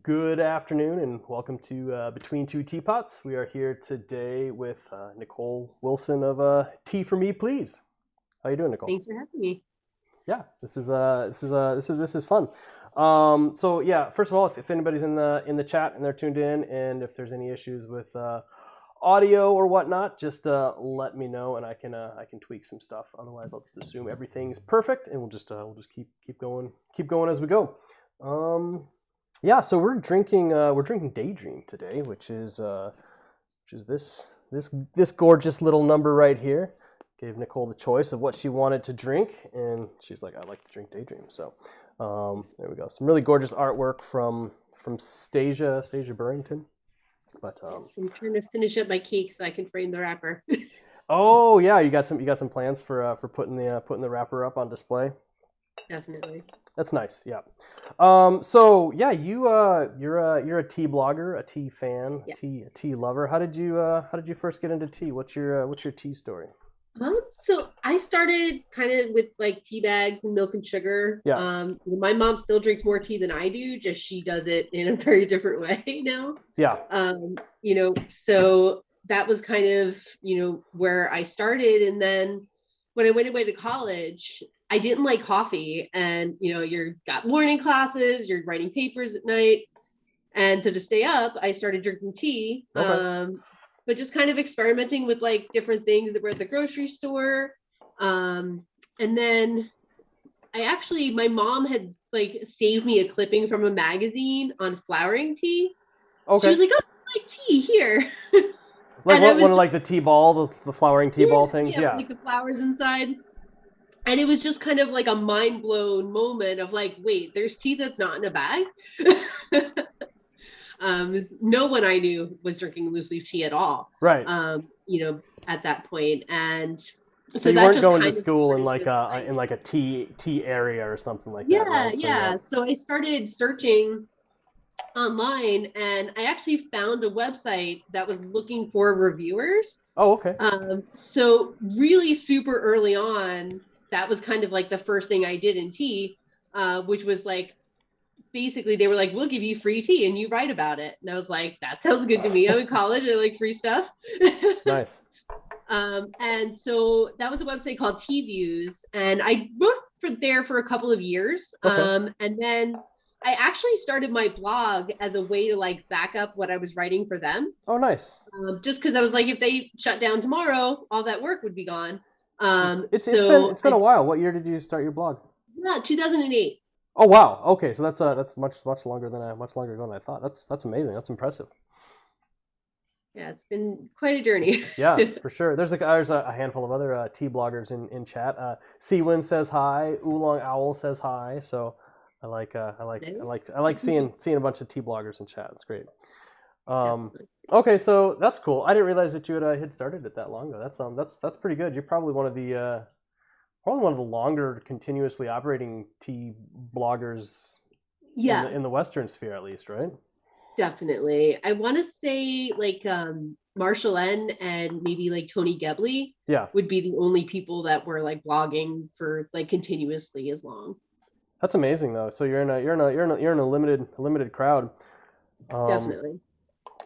Good afternoon and welcome to Between Two Teapots. We are here today with Nicole Wilson of Tea for Me, Please. How you doing, Nicole? Thanks for having me. Yeah, this is fun. So yeah, first of all, if anybody's in the chat and they're tuned in, and if there's any issues with audio or whatnot, just let me know and I can tweak some stuff. Otherwise, I'll just assume everything's perfect and we'll just keep going as we go. Yeah, so we're drinking Daydream today, which is this gorgeous little number right here. Gave Nicole the choice of what she wanted to drink, and she's like, "I'd like to drink Daydream." So there we go. Some really gorgeous artwork from Stasia Burrington. But I'm trying to finish up my cake so I can frame the wrapper. oh yeah, you got some plans for putting the wrapper up on display. Definitely. That's nice. Yeah. So yeah, you're a tea blogger, a tea fan, Yeah. a tea lover. How did you first get into tea? What's your tea story? So I started kind of with like tea bags and milk and sugar. Yeah. My mom still drinks more tea than I do, just she does it in a very different way now. Yeah. So that was kind of, where I started. And then when I went away to college, I didn't like coffee. And, you're got morning classes, you're writing papers at night. And so to stay up, I started drinking tea. Okay. But just kind of experimenting with like different things that were at the grocery store. And then my mom had like saved me a clipping from a magazine on flowering tea. She Okay. was like, "Oh, I like tea here." Like And I was one of just, like the tea ball, the flowering tea yeah, ball things. yeah, with Yeah. like the flowers inside. And it was just kind of like a mind blown moment of like, wait, there's tea that's not in a bag. No one I knew was drinking loose leaf tea at all, Right. at that point. And So so you that weren't just going to kind of school in started like this a like, in like a tea area or something like that, yeah, right? So yeah. yeah. So I started searching online and I actually found a website that was looking for reviewers. Oh, okay. So really super early on, that was kind of like the first thing I did in tea, which was like basically they were like, we'll give you free tea and you write about it. And I was like, that sounds good to me. I'm in college, I like free stuff. Nice. And so that was a website called Tea Views, and I worked there for a couple of years. Okay. And then I actually started my blog as a way to like back up what I was writing for them, Oh, nice. just because I was like, if they shut down tomorrow, all that work would be gone. It's been So it's been a while. What year did you start your blog? yeah, 2008. Oh wow. Okay, so that's much longer ago than I thought. That's amazing. That's impressive. Yeah, it's been quite a journey. Yeah, for sure. There's a handful of other tea bloggers in chat. Seawin says hi. Oolong Owl says hi. So I like seeing a bunch of tea bloggers in chat. It's great. Um, Definitely. okay, so that's cool. I didn't realize that you had started it that long ago. That's pretty good. You're probably one of the longer continuously operating tea bloggers in Yeah, the Western sphere, at least, right? definitely. I want to say like Marshall N and maybe like Tony Gebley Yeah, would be the only people that were like blogging for like continuously as long. that's amazing though. So you're in a limited crowd. Um, Definitely.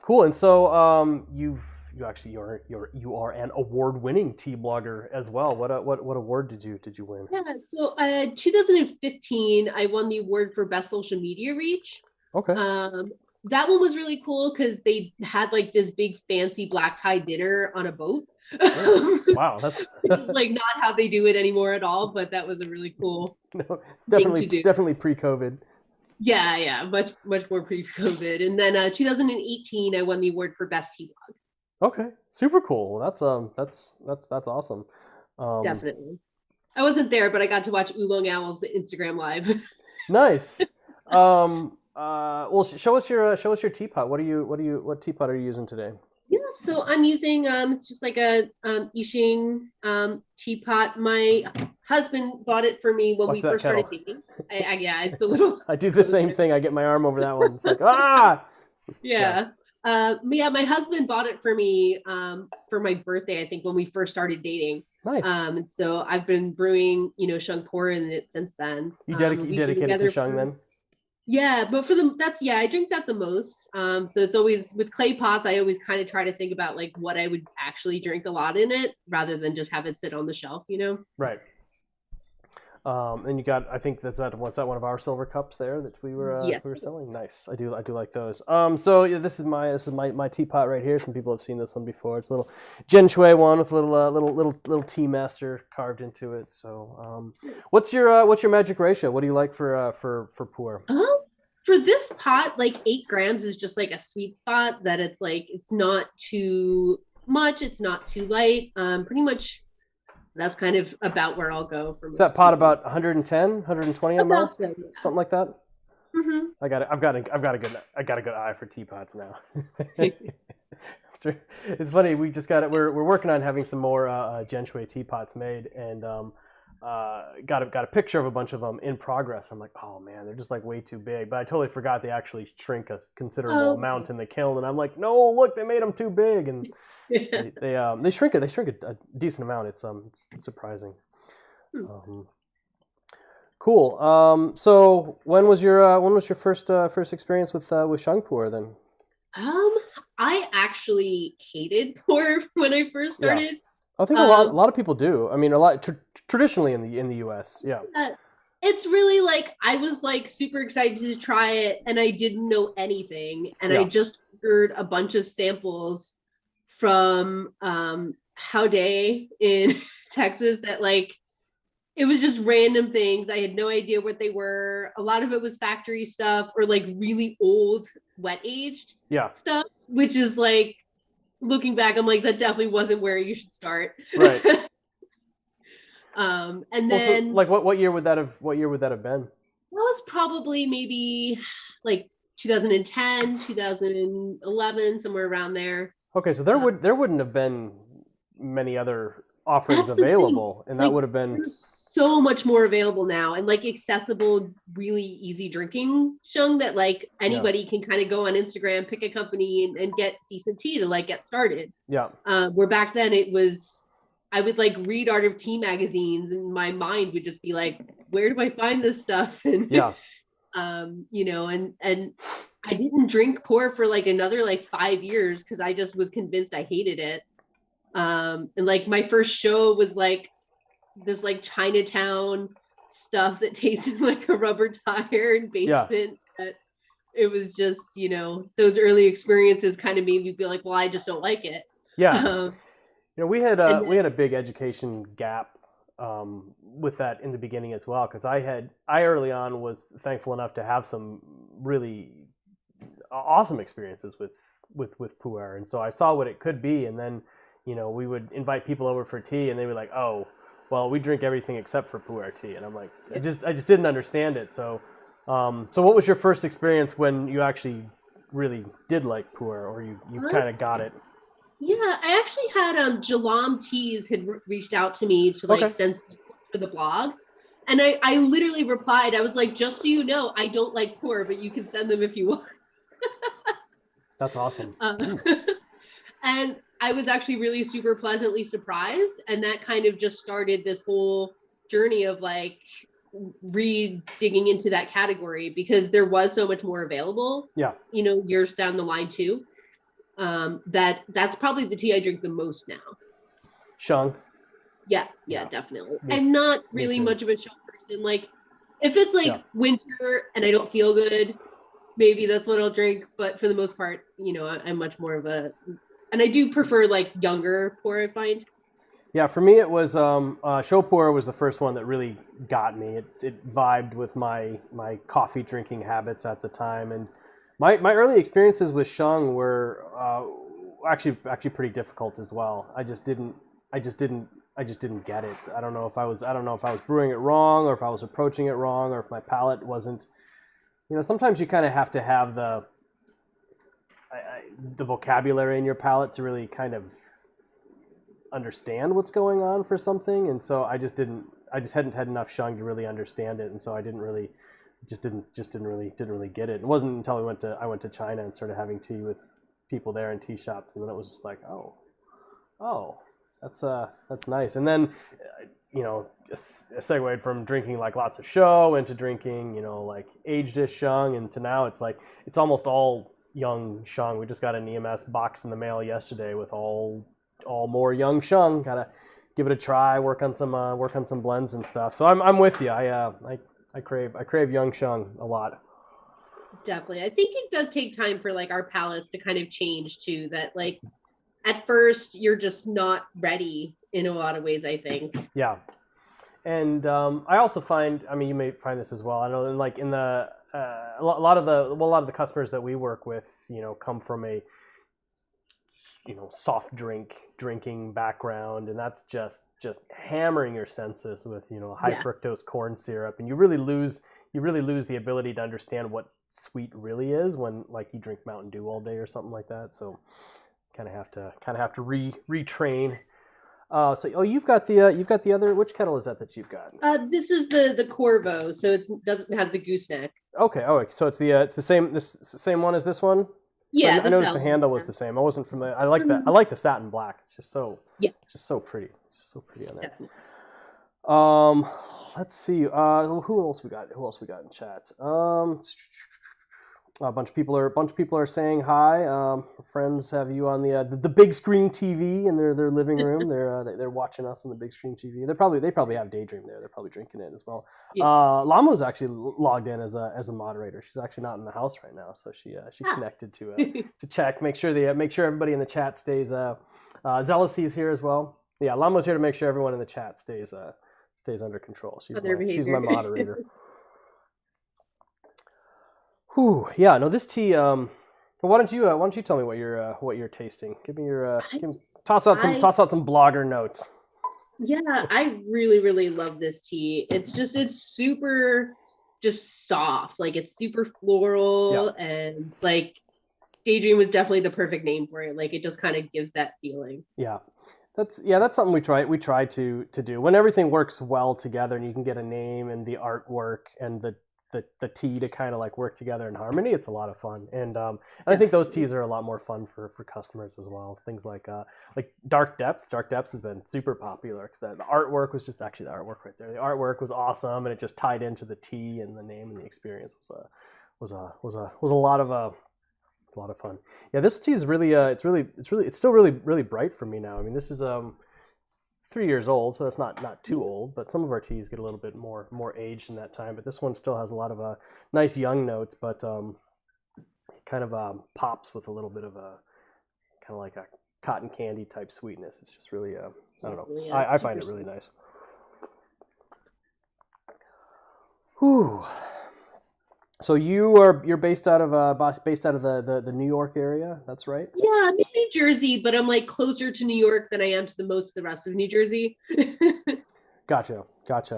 cool. And so you are an award-winning tea blogger as well. What award did you win? Yeah. So 2015, I won the award for best social media reach. Okay. Um, that one was really cool because they had like this big fancy black tie dinner on a boat. Oh, wow. That's Which is like not how they do it anymore at all, but that was a really cool no, thing definitely to do. definitely pre-COVID. Yeah, yeah, much more pre-COVID. And then 2018, I won the award for best tea blog. Okay, super cool. That's awesome. Um, Definitely. I wasn't there, but I got to watch Oolong Owl's Instagram live. nice. Well, show us your teapot. What teapot are you using today? Yeah, so I'm using it's just like a Yixing teapot. My husband bought it for me when What's we that first started kettle? dating. Yeah, it's a little I do the same frozen. thing. I get my arm over that one. It's like ah. Yeah. Yeah. Yeah, my husband bought it for my birthday, I think, when we first started dating. Nice. And so I've been brewing, puer in it since then. You We've been dedicated to together Shung for then? Yeah, but I drink that the most. So it's always with clay pots, I always kind of try to think about like what I would actually drink a lot in it rather than just have it sit on the shelf, you know? Right. And you got, I think that's that. What's that? One of our silver cups there that we Yes. were selling. Nice. I do like those. So yeah, this is my teapot right here. Some people have seen this one before. It's a little Gen Shui one with a little tea master carved into it. So what's your magic ratio? What do you like for pu'er? For this pot, like 8 grams is just like a sweet spot that it's like it's not too much, it's not too light. Pretty much that's kind of about where I'll go for Is that most pot tea. about 110, 120 ml? About so, Something like that? yeah. I've got a good eye for teapots now. It's funny, we just got it. We're working on having some more Gen Shui teapots made, and got a picture of a bunch of them in progress. I'm like, oh man, they're just like way too big. But I totally forgot they actually shrink a considerable amount in the kiln, and I'm like, no, look, they made them too big, and they shrink it. They shrink a decent amount. It's surprising. Um, cool. So when was your first experience with Shang pu'er then? Um, I actually hated puer when I first Yeah. started. I think a Um, lot of people do. I mean, a lot traditionally in the U.S. Yeah, uh, it's really like I was like super excited to try it, and I didn't know anything, and I yeah, just ordered a bunch of samples from Howday in Texas that like it was just random things. I had no idea what they were. A lot of it was factory stuff or like really old wet aged yeah. stuff, which is like looking back, I'm like, that definitely wasn't where you should start. Right. And Well, so then like, what year would that have been? that was probably maybe like 2010, 2011, somewhere around there. Okay, so Uh, there wouldn't have been many other offerings that's the thing. available, and that Like, would have been there's so much more available now and like accessible, really easy drinking shung that like yeah, anybody can kind of go on Instagram, pick a company and get decent tea to like get started. yeah, Where back then it was, I would like read Art of Tea magazines and my mind would just be like, where do I find this stuff? And, yeah, you know, and I didn't drink pour for like another like 5 years because I just was convinced I hated it. And like my first show was like this like Chinatown stuff that tasted like a rubber tire in yeah, basement. That it was just, you know, those early experiences kind of made me feel like, well, I just don't like it. yeah. Um, You know, and we had then a big education gap with that in the beginning as well, because I early on was thankful enough to have some really awesome experiences with pu'er, and so I saw what it could be, and then we would invite people over for tea, and they were like, oh, well, we drink everything except for pu'er tea, and I'm like, I just didn't understand it. So so what was your first experience when you actually really did like pu'er, or you uh, kind of got it? yeah, I actually had Jalam Teas had reached out to me to like Okay, send for the blog. And I literally replied, I was like, just so you know, I don't like pour, but you can send them if you want. that's awesome. And I was actually really super pleasantly surprised. And that kind of just started this whole journey of like re digging into that category because there was so much more available, Yeah, you know, years down the line too. That's probably the tea I drink the most now. Shung. Yeah, yeah, Yeah, definitely. me I'm not me really too. much of a show person. Like if it's Yeah. like winter and I don't feel good, maybe that's what I'll drink. But for the most part, you know, I'm much more of a, and I do prefer like younger pour, I find. Yeah, for me it was Shopur was the first one that really got me. It vibed with my coffee drinking habits at the time, and my early experiences with Shung were actually pretty difficult as well. I just didn't I just didn't get it. I don't know if I was brewing it wrong or if I was approaching it wrong or if my palate wasn't. Sometimes you kind of have to have the vocabulary in your palate to really kind of understand what's going on for something, and so I just hadn't had enough shung to really understand it, and so I didn't really didn't really get it. It wasn't until I went to China and started having tea with people there in tea shops, and then it was just like, oh, that's nice. And then segued from drinking like lots of show into drinking, like aged-ish shung, and to now it's like it's almost all young shung. We just got an EMS box in the mail yesterday with all more young shung. Gotta give it a try. Work on some blends and stuff. So I'm with you. I crave young shung a lot. Definitely. I think it does take time for like our palates to kind of change too. That like at first you're just not ready in a lot of ways, I think. Yeah. And I also find, I mean, you may find this as well. I know, like in the a lot of the customers that we work with, come from a soft drinking background, and that's just hammering your senses with high fructose corn syrup, and you really lose the ability to understand what sweet really is when like you drink Mountain Dew all day or something like that. So kind of have to retrain. So you've got the other, which kettle is that you've got? This is the Corvo, so it doesn't have the gooseneck. Okay. Oh, so it's the same one as this one. Yeah. So I noticed the handle was the same. I wasn't familiar. I like that. I like the satin black. It's just so pretty. Just so pretty on there. Definitely. Let's see. Who else we got? In chat? A bunch of people are saying hi. Friends have you on the big screen TV in their living room. They're watching us on the big screen TV. They probably have Daydream there. They're probably drinking it as well. Yeah. Lamo's actually logged in as a moderator. She's actually not in the house right now, so she connected to check, make sure everybody in the chat stays. Zealousy here as well. Yeah, Lamo's here to make sure everyone in the chat stays under control. She's my moderator. Whew, yeah, no, this tea. Why don't you tell me what you're tasting? Give me your toss out some blogger notes. Yeah, I really, really love this tea. It's super just soft. Like it's super floral, and like Daydream was definitely the perfect name for it. Like it just kind of gives that feeling. Yeah. That's something we try to do when everything works well together, and you can get a name and the artwork and the tea to kind of like work together in harmony. It's a lot of fun, and I think those teas are a lot more fun for customers as well. Things like Dark Depths. Dark Depths has been super popular because the artwork was just actually the artwork right there. The artwork was awesome, and it just tied into the tea and the name, and the experience was a lot of fun. Yeah, this tea is really it's still really bright for me now. I mean, this is 3 years old, so that's not too old, but some of our teas get a little bit more aged in that time. But this one still has a lot of nice young notes, but kind of pops with a little bit of a kind of like a cotton candy type sweetness. It's just really I don't know. Yeah, I find it really nice. Whew. So you're based out of the New York area, that's right? Yeah, I'm in New Jersey, but I'm like closer to New York than I am to most of the rest of New Jersey. Gotcha.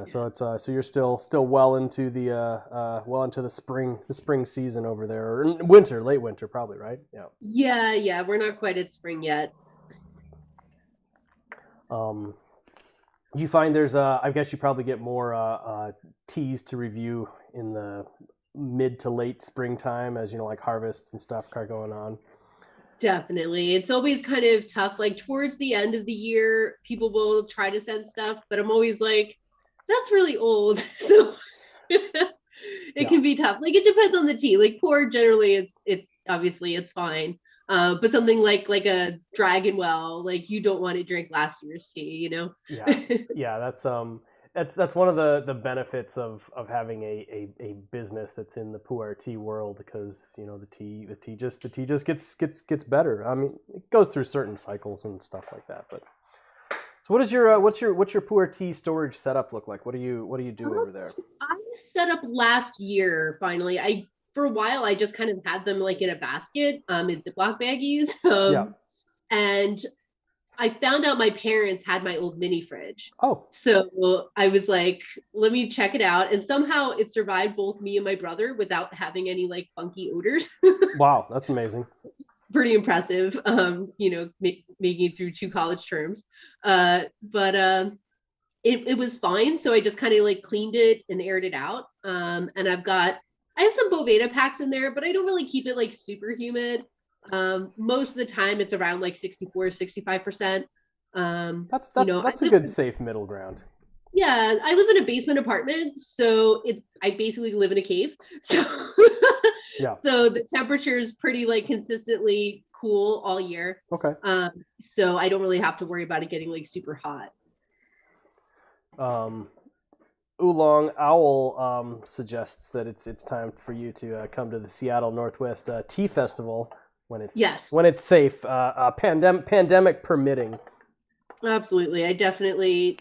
So it's so you're still well into the spring season over there, or late winter probably, right? Yeah. Yeah, we're not quite at spring yet. Do you find there's I guess you probably get more teas to review in the mid to late springtime as like harvests and stuff are going on? Definitely. It's always kind of tough. Like towards the end of the year, people will try to send stuff, but I'm always like, that's really old. So it can be tough. Like it depends on the tea. Like pu'er generally it's obviously it's fine. But something like a Dragon Well, like you don't want to drink last year's tea, Yeah, that's one of the benefits of having a business that's in the pu'er tea world, because the tea just gets better. I mean, it goes through certain cycles and stuff like that. But so what's your pu'er tea storage setup look like? What do you do over there? I set up last year finally. For a while I just kind of had them like in a basket, in Ziploc baggies. And I found out my parents had my old mini fridge. Oh. So I was like, let me check it out. And somehow it survived both me and my brother without having any like funky odors. Wow, that's amazing. Pretty impressive, making it through 2 college terms. But it was fine. So I just kind of like cleaned it and aired it out. And I have some Boveda packs in there, but I don't really keep it like super humid. Most of the time it's around like 64, 65%. That's a good safe middle ground. Yeah, I live in a basement apartment, so I basically live in a cave. So Yeah. so the temperature is pretty like consistently cool all year. Okay. So I don't really have to worry about it getting like super hot. Um, Oolong Owl suggests that it's time for you to come to the Seattle Northwest Tea Festival when Yes, it's safe, pandemic permitting. absolutely. I definitely,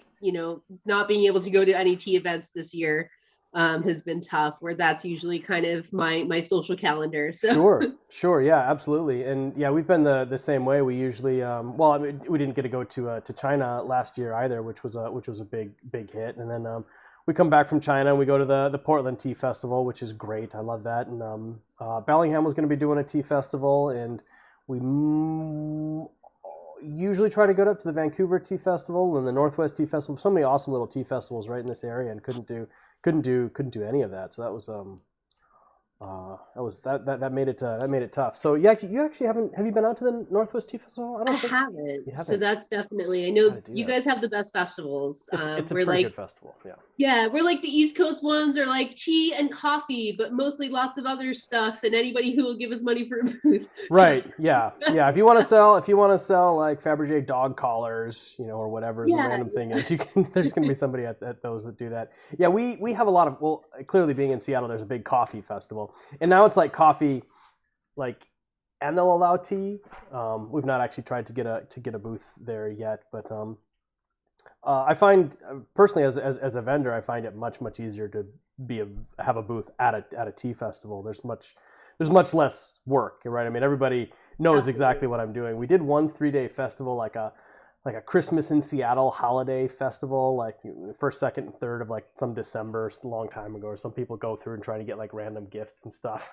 not being able to go to any tea events this year has been tough, where that's usually kind of my social calendar. So Sure, yeah, absolutely, and yeah, we've been the same way. We usually, well, I mean, we didn't get to go to China last year either, which was a big hit, and then we come back from China and we go to the Portland Tea Festival, which is great. I love that, and Bellingham was going to be doing a tea festival, and we usually try to go up to the Vancouver Tea Festival and the Northwest Tea Festival. So many awesome little tea festivals right in this area, and couldn't do any of that. So that made it tough. So you actually haven't have you been out to the Northwest Tea Festival? I I don't think haven't. you So haven't. that's definitely, I Gotta know do you that. guys have the best festivals. It's a We're pretty like, good festival. Yeah. yeah, we're like the East Coast ones are like tea and coffee, but mostly lots of other stuff and anybody who will give us money for a booth. So Right. Yeah. Yeah. If you want to sell like Fabergé dog collars, or whatever the yeah, random thing is, you can. There's going to be somebody at those that do that. Yeah. We have a lot of, well, clearly being in Seattle, there's a big coffee festival, and now it's like coffee, like, and they'll allow tea. We've not actually tried to get a booth there yet, but I find personally as a vendor, I find it much easier to have a booth at a tea festival. There's much less work, right? I mean, everybody knows absolutely. exactly what I'm doing. We did one 3-day festival, like a Christmas in Seattle holiday festival, like first, second, and third of like some December, a long time ago. Or some people go through and try to get like random gifts and stuff.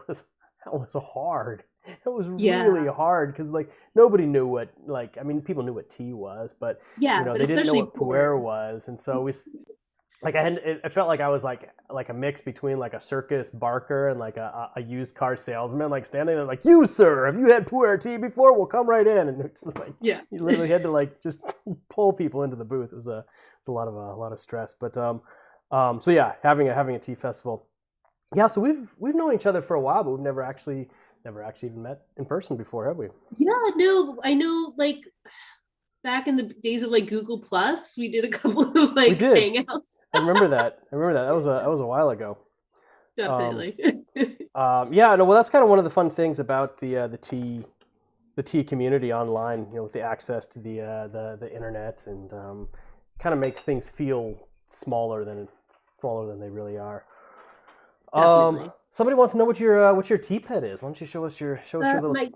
That was hard. It was Yeah. really hard because like nobody knew what, like, I mean, people knew what tea was, but Yeah, but they didn't know especially what puer. pu'er was, and so it felt like I was like a mix between like a circus barker and like a used car salesman, like standing there like, you sir, have you had pu'er tea before? We'll come right in, and it's just like Yeah. you literally had to like just pull people into the booth. It was a lot of stress, but so yeah, having a tea festival. Yeah, so we've known each other for a while, but we've never actually even met in person before, have we? Yeah, no, I know like back in the days of like Google Plus, we did a couple of We like did. hangouts. I remember that. That was a while ago. Um, Definitely. yeah, no, well, that's kind of one of the fun things about the tea community online. With the access to the internet, and kind of makes things feel smaller than they really are. Definitely. Somebody wants to know what your tea pet is. Why don't you show us My your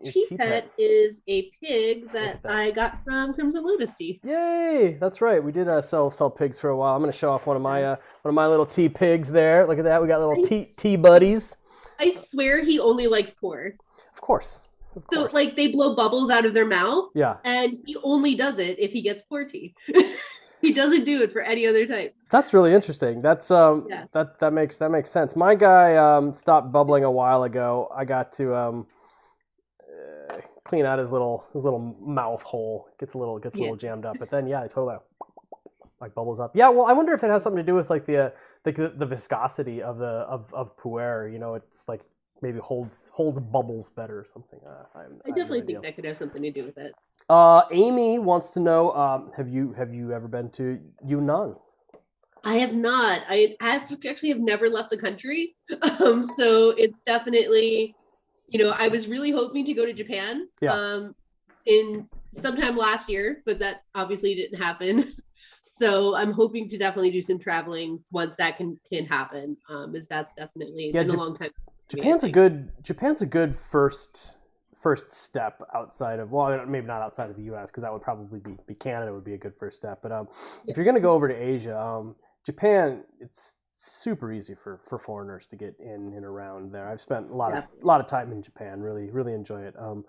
tea tea pet? pet is a pig Look that at that. I got from Crimson Lotus Tea. Yay! That's right. We did sell pigs for a while. I'm going to show off one of my little tea pigs there. Look at that. We got little I, tea buddies. I swear he only likes pour. Of course, of So course. like they blow bubbles out of their mouths, Yeah, and he only does it if he gets pour tea. He doesn't do it for any other type. that's really interesting. Yeah. That makes sense. My guy stopped bubbling a while ago. I got to clean out his little mouth hole. Gets a Yeah. little jammed up. But then yeah, it totally like bubbles up. Yeah, well, I wonder if it has something to do with like the viscosity of pu'er. It's like maybe holds bubbles better or something. I I have no definitely idea. think that could have something to do with it. Amy wants to know: have you ever been to Yunnan? I have not. Actually have never left the country. So it's definitely, I was really hoping to go to Japan Yeah, in sometime last year, but that obviously didn't happen. So I'm hoping to definitely do some traveling once that can happen. As that's definitely yeah. been a long time coming, I Japan's a think. good first step outside of, well, maybe not outside of the U.S. because that would probably be Canada would be a good first step. But Yeah, if you're going to go over to Asia, Japan, it's super easy for foreigners to get in and around there. I've spent a lot of definitely. time in Japan. Really enjoy it. Yeah, Um,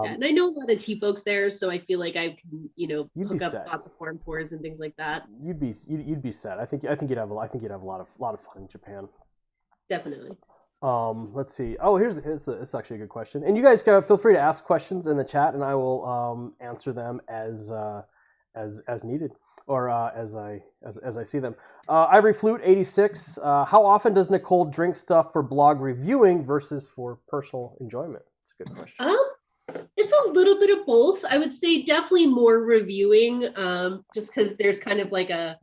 and I know a lot of tea folks there, so I feel like I can, you'd be hook up set. lots of foreign pours and things like that. You'd be set. I think you'd have a lot of fun in Japan. Definitely. Let's see. Oh, it's actually a good question. And you guys feel free to ask questions in the chat, and I will answer them as needed. or as I see them. Ivory Flute 86. How often does Nicole drink stuff for blog reviewing versus for personal enjoyment? That's a good question. It's a little bit of both. I would say definitely more reviewing, just because there's kind of like a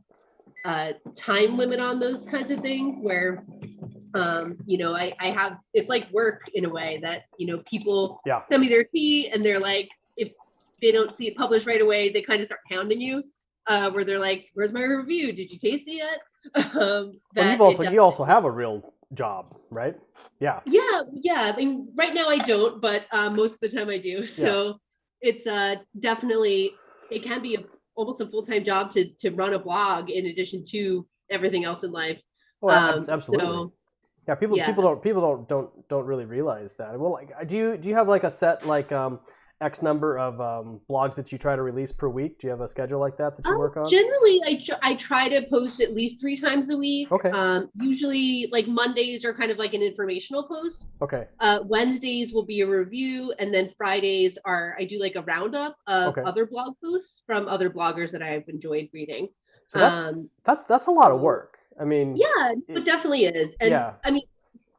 time limit on those kinds of things where, I have, it's like work in a way that, people send me their tea and they're like, if they don't see it published right away, they kind of start hounding you, where they're like, where's my review? Did you taste it yet? Well, you also have a real job, right? Yeah. I mean, right now I don't, but most of the time I do. So it's definitely, it can be almost a full-time job to run a blog in addition to everything else in life. Oh, absolutely. So, yeah, people don't really realize that. Well, like, do you have like a set like X number of blogs that you try to release per week? Do you have a schedule like that you work on? Generally, I try to post at least 3 times a week. Okay. Usually, like Mondays are kind of like an informational post. Okay. Wednesdays will be a review, and then Fridays I do like a roundup of other blog posts from other bloggers that I've enjoyed reading. So that's a lot of work. I mean, yeah, it definitely is. And I mean,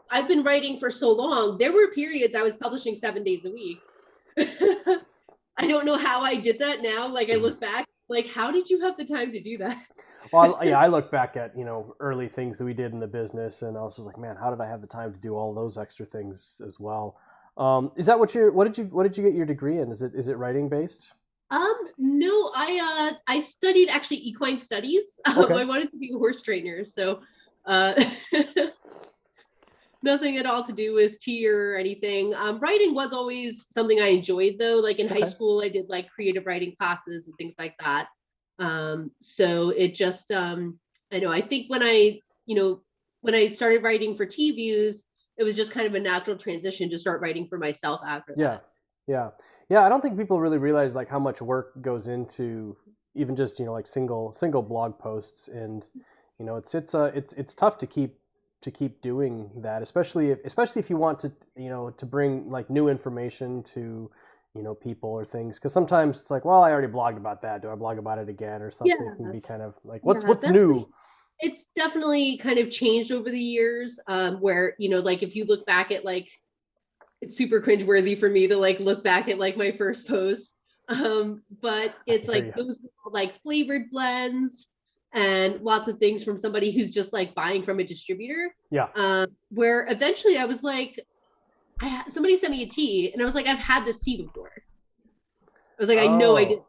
I've been writing for so long. There were periods I was publishing 7 days a week. I don't know how I did that now. Like I look back, like how did you have the time to do that? Well, I look back at early things that we did in the business, and I was just like, man, how did I have the time to do all those extra things as well? Is that what did you get your degree in? Is it writing based? No, I studied actually equine studies. I wanted to be a horse trainer, so nothing at all to do with tea or anything. Writing was always something I enjoyed though. Like in high school, I did like creative writing classes and things like that. So it just, I think when I started writing for tea views, it was just kind of a natural transition to start writing for myself after that. Yeah. I don't think people really realize like how much work goes into even just, like single blog posts. And, it's tough to keep doing that, especially if you want to bring like new information to people or things, because sometimes it's like, well, I already blogged about that, do I blog about it again or something? It can be kind of like what's new. It's definitely kind of changed over the years, where like if you look back at like, it's super cringeworthy for me to like look back at like my first post, but it's like those like flavored blends and lots of things from somebody who's just like buying from a distributor. Where eventually I was like, somebody sent me a tea and I was like, I've had this tea before. I was like, I know I did.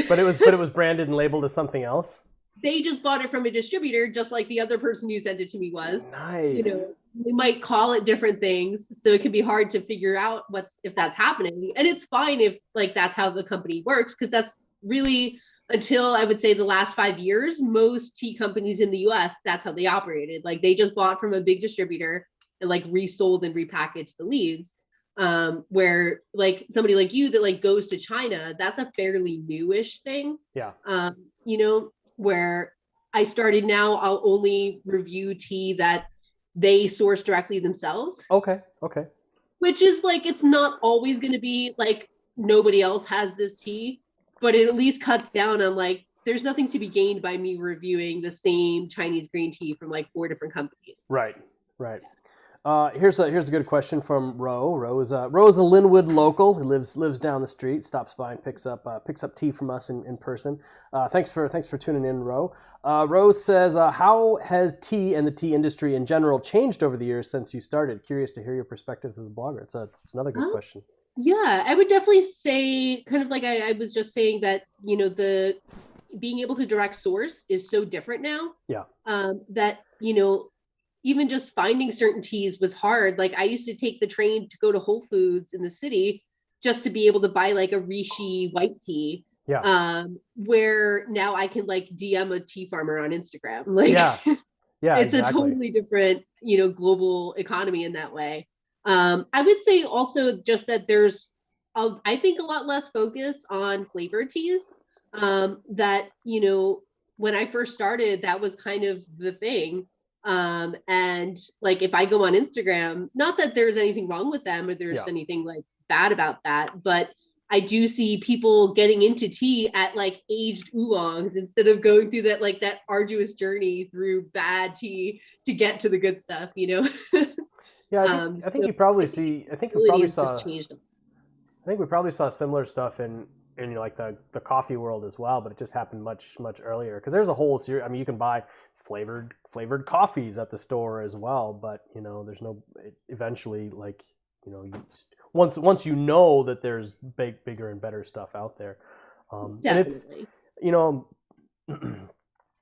but it was branded and labeled as something else. They just bought it from a distributor, just like the other person who sent it to me was. Nice. We might call it different things, so it can be hard to figure out if that's happening. And it's fine if like that's how the company works, because that's really, until I would say the last 5 years, most tea companies in the US, that's how they operated. Like they just bought from a big distributor and like resold and repackaged the leaves. Where like somebody like you that like goes to China, that's a fairly newish thing. Where I started now, I'll only review tea that they source directly themselves. Okay. Which is like, it's not always going to be like nobody else has this tea, but it at least cuts down on like, there's nothing to be gained by me reviewing the same Chinese green tea from like 4 different companies. Right. Here's a good question from Ro. Ro is a Linwood local who lives down the street, stops by and picks up tea from us in person. Thanks for tuning in, Ro. Ro says, how has tea and the tea industry in general changed over the years since you started? Curious to hear your perspectives as a blogger. It's another good question. Yeah, I would definitely say, kind of like I was just saying, that the being able to direct source is so different now. That even just finding certain teas was hard. Like I used to take the train to go to Whole Foods in the city just to be able to buy like a Rishi white tea. Where now I can like DM a tea farmer on Instagram. Like it's exactly. A totally different, global economy in that way. I would say also just that there's, I think, a lot less focus on flavor teas. That, when I first started, that was kind of the thing. And like, if I go on Instagram, not that there's anything wrong with them or there's anything like bad about that, but I do see people getting into tea at like aged oolongs instead of going through that like that arduous journey through bad tea to get to the good stuff, you know. Yeah, I think So you probably I think see. I think we ability probably has just saw. changed. I think we probably saw similar stuff in like the coffee world as well, but it just happened much earlier because there's a whole series. I mean, you can buy flavored coffees at the store as well, but you know, there's no eventually like you know you just, once you know that there's bigger and better stuff out there, and it's Definitely. you know.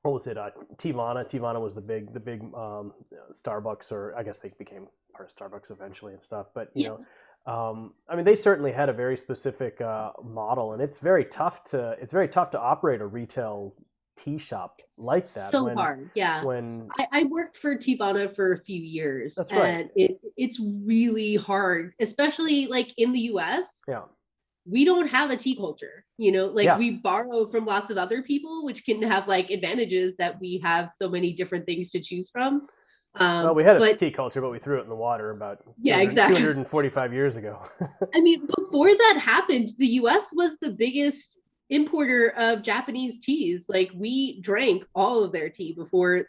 What was it? Tivana. Tivana was the big Starbucks, or I guess they became part of Starbucks eventually and stuff. But you Yeah. know, I mean, they certainly had a very specific model, and it's very tough to operate a retail tea shop like that So hard. Yeah. when I worked for Tibana for a few years that's right. and it's really hard, especially like in the US. Yeah, We don't have a tea culture, you know, like yeah. we borrow from lots of other people, which can have like advantages that we have so many different things to choose from. Well, we had a But tea culture, but we threw it in the water about yeah, exactly. 245 years ago. I mean, before that happened, the US was the biggest importer of Japanese teas. Like we drank all of their tea before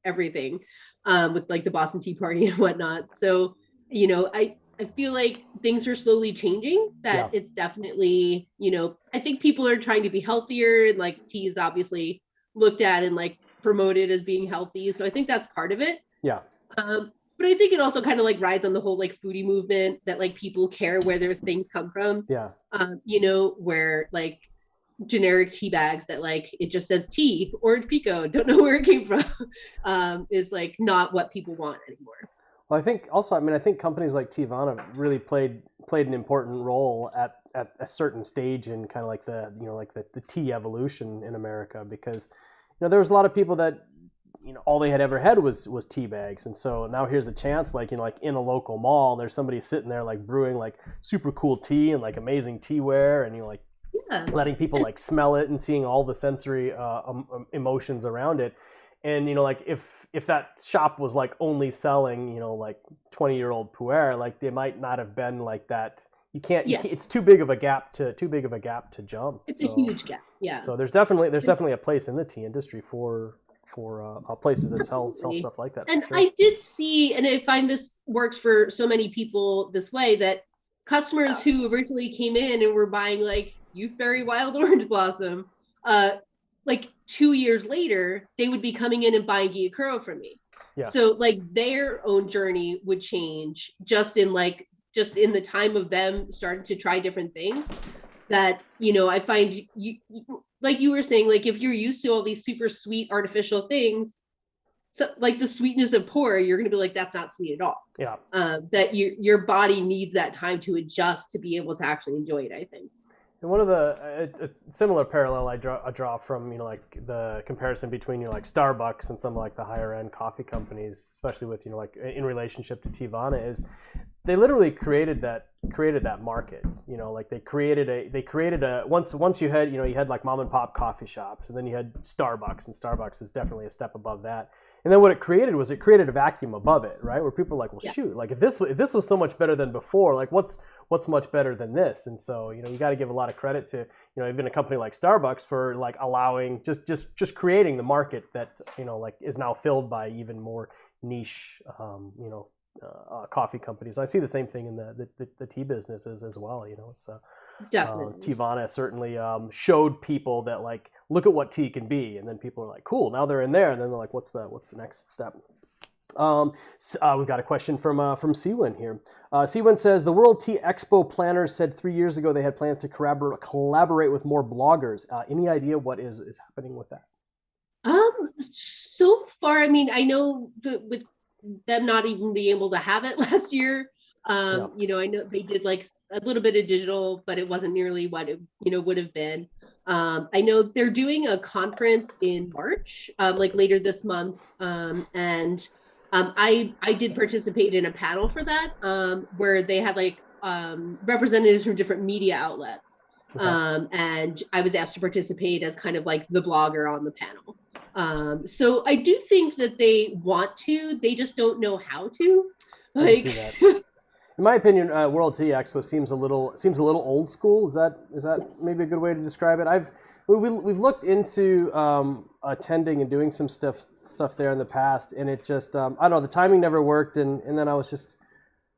everything, with like the Boston Tea Party and whatnot. So, you know, I feel like things are slowly changing, that Yeah, it's definitely, you know, I think people are trying to be healthier and like tea is obviously looked at and like promoted as being healthy. So I think that's part of it. yeah, But I think it also kind of like rides on the whole like foodie movement that like people care where their things come from. yeah. You know, where like generic tea bags that like it just says tea, orange pico, don't know where it came from, is like not what people want anymore. Well, I think also, I mean, I think companies like Teavana really played an important role at a certain stage in kind of like the tea evolution in America because you know there was a lot of people that you know all they had ever had was tea bags, and so now here's a chance like you know like in a local mall there's somebody sitting there like brewing like super cool tea and like amazing teaware, and you know like Yeah. letting people like smell it and seeing all the sensory emotions around it. And you know like if that shop was like only selling you know like 20-year-old pu'er, like they might not have been like that. You Yeah. can't, it's too big of a gap to jump. It's a So huge gap. Yeah. there's definitely a place in the tea industry for places that sell Absolutely. stuff like that for And sure. I did see, and I find this works for so many people this way, that customers who originally came in and were buying like Youth Berry Wild Orange Blossom, uh, like 2 years later, they would be coming in and buying Gyokuro from me. Yeah. So like their own journey would change just in the time of them starting to try different things. That you know, I find like you were saying, like if you're used to all these super sweet artificial things, so like the sweetness of pu'er, you're going to be like, that's not sweet at all. Yeah. That your body needs that time to adjust to be able to actually enjoy it, I think. And one of a similar parallel I draw from you know like the comparison between you know like Starbucks and some like the higher end coffee companies, especially with you know like in relationship to Teavana, is they literally created that market. You know, like they created a once you had like mom and pop coffee shops, and then you had Starbucks, and Starbucks is definitely a step above that. And then what it created was it created a vacuum above it, right? Where people are like, well, Yeah. shoot, like if this was so much better than before, like what's much better than this? And so you know you got to give a lot of credit to you know even a company like Starbucks for like allowing just creating the market that you know like is now filled by even more niche coffee companies. I see the same thing in the tea businesses as well. You know, it's Definitely. Teavana certainly showed people that like look at what tea can be, and then people are like, cool, now they're in there, and then they're like, what's the next step? We've got a question from Siwin here. Siwin says the World Tea Expo planners said 3 years ago they had plans to collaborate with more bloggers. Any idea what is happening with that? So far, I mean, I know with them not even being able to have it last year, Yeah. you know, I know they did like a little bit of digital, but it wasn't nearly what it, you know, would have been. I know they're doing a conference in March, like later this month. And I did participate in a panel for that, where they had like representatives from different media outlets. Okay. And I was asked to participate as kind of like the blogger on the panel. So I do think that they want to, they just don't know how to. I can Like, see that. in my opinion, World Tea Expo seems a little old school. Is that Yes. maybe a good way to describe it? We've looked into attending and doing some stuff there in the past, and it just I don't know, the timing never worked, and then I was just,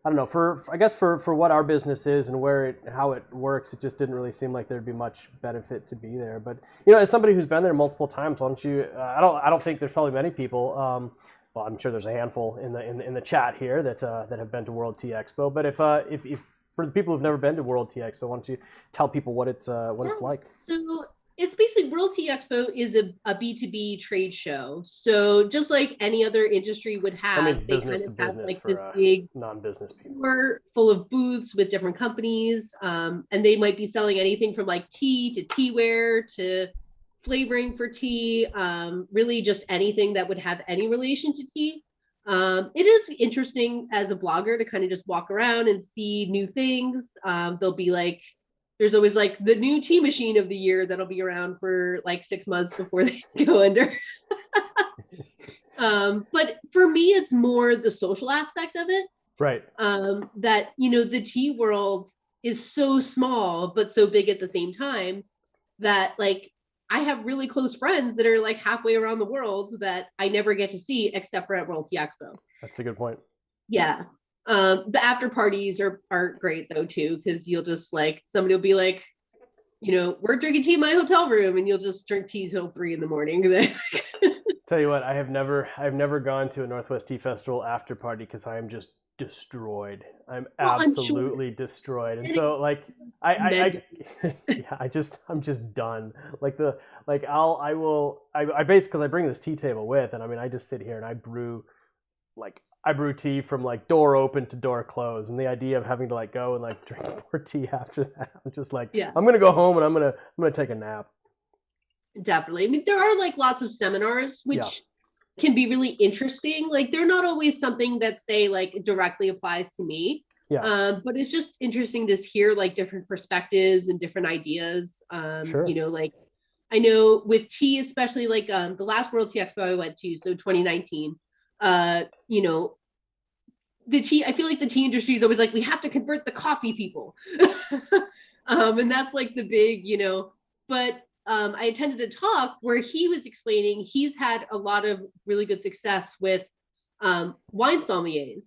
I don't know, I guess for what our business is and how it works, it just didn't really seem like there'd be much benefit to be there. But as somebody who's been there multiple times, why don't you? I don't think there's probably many people. Well, I'm sure there's a handful in the chat here that have been to World Tea Expo. But if for the people who've never been to World Tea Expo, why don't you tell people what it's like? So it's basically World Tea Expo is a B2B trade show. So just like any other industry would have, That means they business kind to of have business like for this big non-business people. tour full of booths with different companies. And they might be selling anything from like tea to teaware to flavoring for tea, really just anything that would have any relation to tea. It is interesting as a blogger to kind of just walk around and see new things. There'll be like, there's always like the new tea machine of the year that'll be around for like 6 months before they go under. But for me, it's more the social aspect of it. Right. That, the tea world is so small, but so big at the same time that like, I have really close friends that are like halfway around the world that I never get to see except for at World Tea Expo. That's a good point. Yeah. The after parties are great though too, because you'll just like, somebody will be like, we're drinking tea in my hotel room, and you'll just drink tea till 3 a.m. Tell you what, I've never gone to a Northwest Tea Festival after party because I am just destroyed. I'm absolutely destroyed, and so like I'm just done. I basically, because I bring this tea table with, and I mean I just sit here and I brew tea from like door open to door close, and the idea of having to like go and like drink more tea after that, I'm just like, yeah. I'm gonna go home and I'm gonna take a nap. Definitely. I mean, there are like lots of seminars which can be really interesting. Like they're not always something that say like directly applies to me. Yeah. But it's just interesting to hear like different perspectives and different ideas. Sure. Like I know with tea, especially like the last World Tea Expo I went to, so 2019, the tea, I feel like the tea industry is always like, we have to convert the coffee people. And that's like the big, but I attended a talk where he was explaining he's had a lot of really good success with wine sommeliers.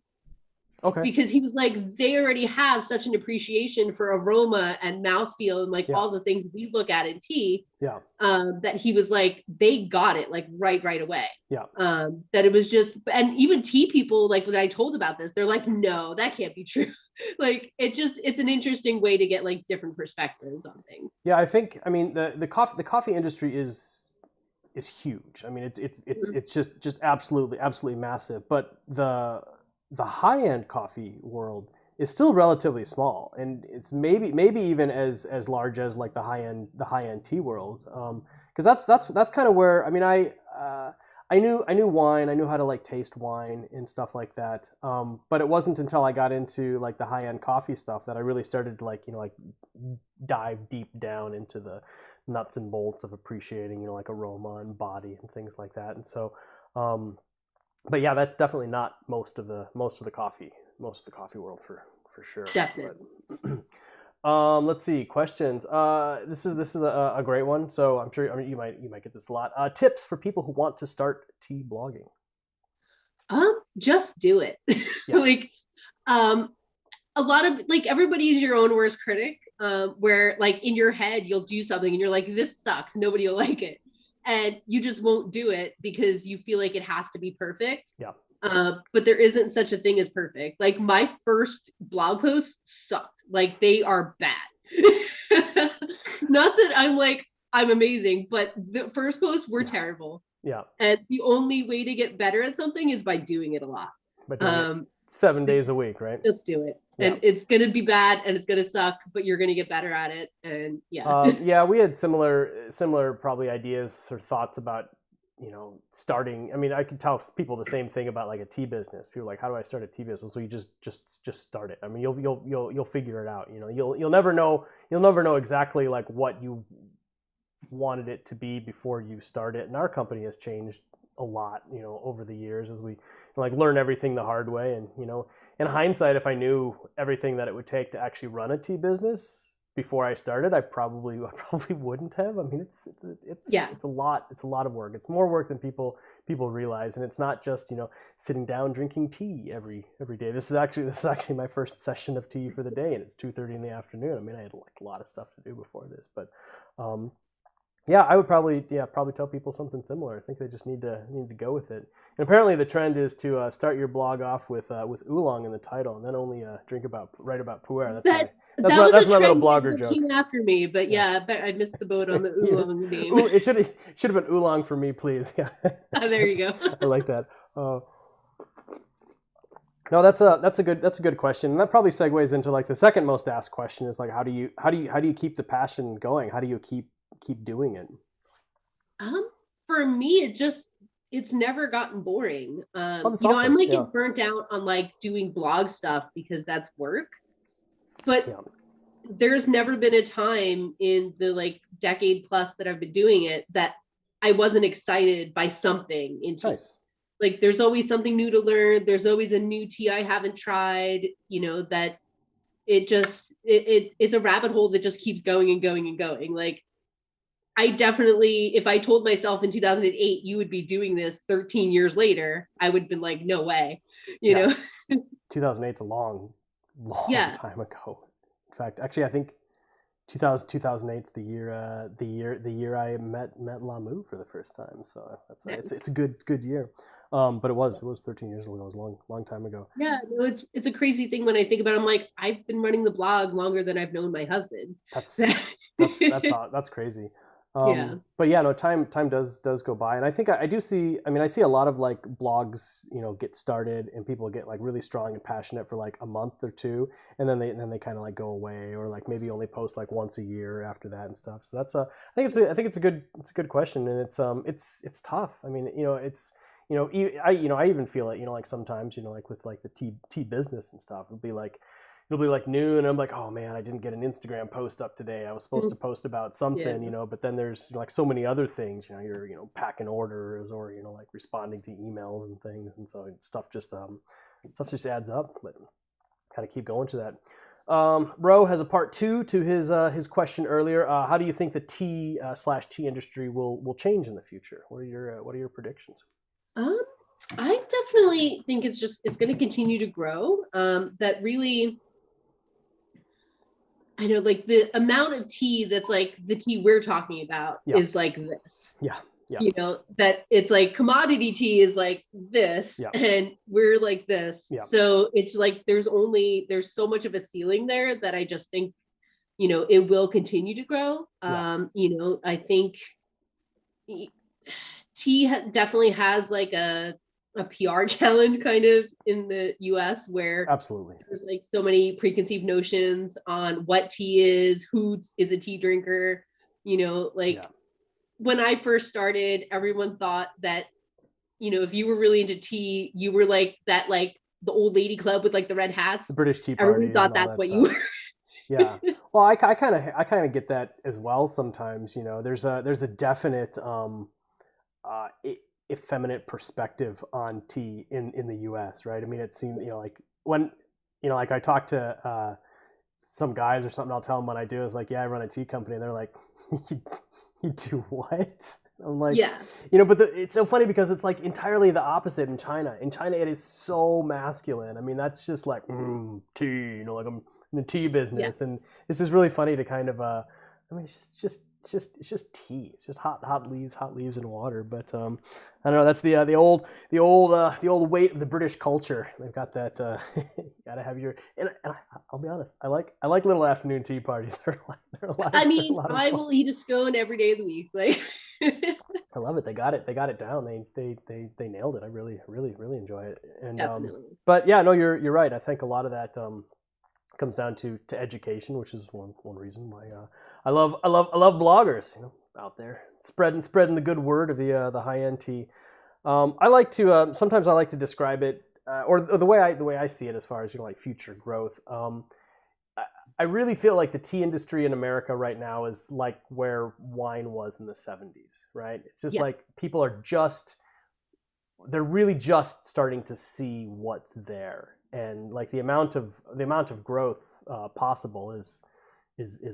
Okay. Because he was like, they already have such an appreciation for aroma and mouthfeel and like all the things we look at in tea. Yeah. That he was like, they got it like right away. Yeah. That it was just, and even tea people, like when I told about this, they're like, no, that can't be true. Like it's an interesting way to get like different perspectives on things. Yeah, I mean the coffee industry is huge. I mean it's just absolutely massive. But the high-end coffee world is still relatively small, and it's maybe even as large as like the high-end tea world. Because that's kind of where, I mean, I knew wine, I knew how to like taste wine and stuff like that. But it wasn't until I got into like the high-end coffee stuff that I really started to like dive deep down into the nuts and bolts of appreciating like aroma and body and things like that. And so but yeah, that's definitely not most of the coffee world for sure. Definitely. Let's see, questions. This is a great one. So I'm sure, I mean, you might get this a lot. Tips for people who want to start tea blogging. Just do it. Yeah. Like, a lot of like everybody's your own worst critic. Where like in your head you'll do something and you're like, this sucks, nobody will like it. And you just won't do it because you feel like it has to be perfect. Yeah. But there isn't such a thing as perfect. Like my first blog posts sucked. Like they are bad. Not that I'm amazing, but the first posts were terrible. Yeah. And the only way to get better at something is by doing it a lot. But 7 days a week, right? Just do it. Yeah. And it's going to be bad and it's going to suck, but you're going to get better at it. And yeah, we had similar probably ideas or thoughts about, starting. I mean, I could tell people the same thing about like a tea business. People are like, how do I start a tea business? So you just start it. I mean, you'll figure it out. You'll never know exactly like what you wanted it to be before you start it. And our company has changed a lot, over the years as we like learn everything the hard way. And in hindsight, if I knew everything that it would take to actually run a tea business before I started, I probably wouldn't have. I mean, it's a lot of work. It's more work than people realize, and it's not just sitting down drinking tea every day. This is actually my first session of tea for the day, and it's 2:30 in the afternoon. I mean, I had like a lot of stuff to do before this, but yeah, I would probably tell people something similar. I think they just need to go with it. And apparently, the trend is to start your blog off with oolong in the title, and then only write about pu'er. That's my little blogger joke. Came after me, but yeah, I missed the boat on the oolong name. Ooh, it should have been oolong for me, please. Yeah. There you go. I like that. No, that's a good question, and that probably segues into like the second most asked question is like how do you keep the passion going? How do you keep doing it? For me, it's never gotten boring. Awesome. I'm like burnt out on like doing blog stuff because that's work. But there's never been a time in the like decade plus that I've been doing it that I wasn't excited by something in tea. Nice. Like there's always something new to learn. There's always a new tea I haven't tried, that it's a rabbit hole that just keeps going and going and going. Like I definitely, if I told myself in 2008, you would be doing this 13 years later, I would have been like, no way, you know? 2008's a long time ago. In fact, actually, I think 2008's the year I met Lamu for the first time. So it's a good year. But it was 13 years ago. It was a long time ago. Yeah, no, it's a crazy thing when I think about it. I'm like, I've been running the blog longer than I've known my husband. That's crazy. But yeah, no, time does go by, and I think I see a lot of like blogs, get started and people get like really strong and passionate for like a month or two, and then they kind of like go away, or like maybe only post like once a year after that and stuff. So that's I think it's a good question, and it's tough. I mean, I even feel it, like sometimes, like with like the tea business and stuff, it'll be like noon and I'm like, oh man, I didn't get an Instagram post up today. I was supposed to post about something, but then there's like so many other things, you're, packing orders or, like responding to emails and things. And so stuff just adds up, but gotta keep going to that. Ro has a part 2 to his question earlier. How do you think the tea /tea industry will change in the future? What are your predictions? I definitely think it's going to continue to grow. That really, I know, like the amount of tea that's like the tea we're talking about is like this. Yeah. That it's like commodity tea is like this and we're like this. Yeah. So it's like there's so much of a ceiling there that I just think, it will continue to grow. I think tea definitely has like a PR challenge kind of in the US where absolutely there's like so many preconceived notions on what tea is, who is a tea drinker, when I first started, everyone thought that, if you were really into tea, you were like that, like the old lady club with like the red hats. The British tea parties. Everyone thought that's what you were. Yeah. Well, I kind of get that as well sometimes, there's a definite effeminate perspective on tea in the US, right? I mean, it seems, like when, like I talk to some guys or something, I'll tell them what I do is like, yeah, I run a tea company. And they're like, you do what? I'm like, yeah, but it's so funny because it's like entirely the opposite in China. In China, it is so masculine. I mean, that's just like, tea, like I'm in the tea business. And this is really funny to kind of, it's just tea. It's just hot leaves and water. But I don't know. That's the old weight of the British culture. They've got that. Gotta have your. And I'll be honest. I like little afternoon tea parties. They're a lot. I mean, I will eat a scone every day of the week. Like. I love it. They got it down. They nailed it. I really enjoy it. And but yeah, no, you're right. I think a lot of that comes down to education, which is one reason why I love bloggers, out there spreading the good word of the high end tea. I like to sometimes I like to describe it or the way I see it as far as like future growth. I really feel like the tea industry in America right now is like where wine was in the 70s, right? It's just like people are just they're really just starting to see what's there, and like the amount of growth possible is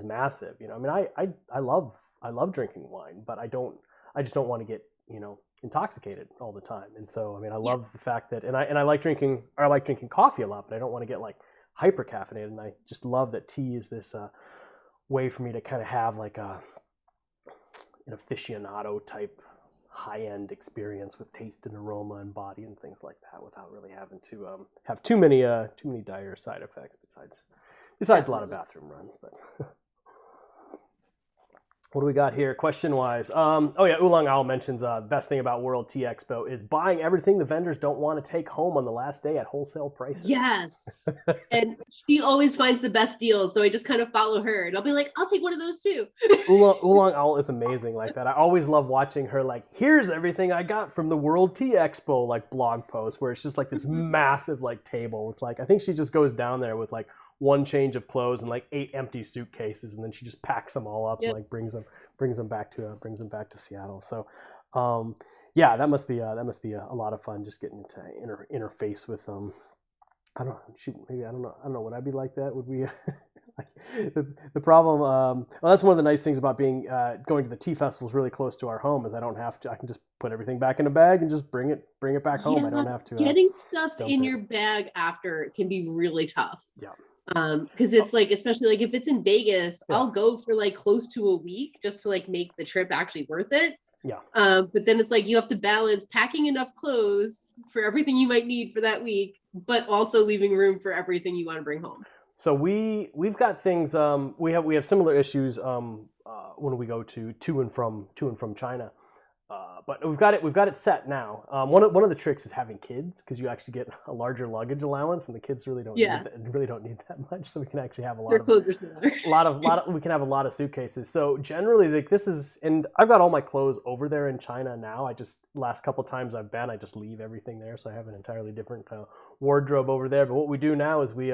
massive. You know, I mean, I love drinking wine, but I just don't want to get, you know, intoxicated all the time. And so, I mean, I love the fact that, and I like drinking coffee a lot, but I don't want to get like hyper caffeinated. And I just love that tea is this way for me to kind of have like an aficionado type high-end experience with taste and aroma and body and things like that, without really having to have too many dire side effects besides a lot of bathroom runs. But what do we got here question wise? Oh yeah, Oolong Owl mentions best thing about World Tea Expo is buying everything the vendors don't want to take home on the last day at wholesale prices. Yes. And she always finds the best deals, so I just kind of follow her and I'll be like, I'll take one of those too. Oolong Owl is amazing like that. I always love watching her, like, here's everything I got from the World Tea Expo like blog post, where it's just like this massive like table with like, I think she just goes down there with like one change of clothes and like 8 empty suitcases, and then she just packs them all up and like brings them back to Seattle. So yeah, that must be a lot of fun, just getting to interface with I don't know, would I be like that? Would we the problem, well, that's one of the nice things about being going to the tea festivals really close to our home, is I can just put everything back in a bag and just bring it back home. I don't have to getting stuff in your bag after can be really tough. Yeah. Because it's like, especially like if it's in Vegas, I'll go for like close to a week just to like make the trip actually worth it. Yeah. But then it's like you have to balance packing enough clothes for everything you might need for that week, but also leaving room for everything you want to bring home. So we've got things, we have similar issues when we go to and from China. But we've got it set now. One of the tricks is having kids, because you actually get a larger luggage allowance, and the kids really don't need that much. So we can actually have Their clothes are smaller. we can have a lot of suitcases. So generally, like, this is, and I've got all my clothes over there in China now. I just, last couple times I've been, I just leave everything there, so I have an entirely different wardrobe over there. But what we do now is we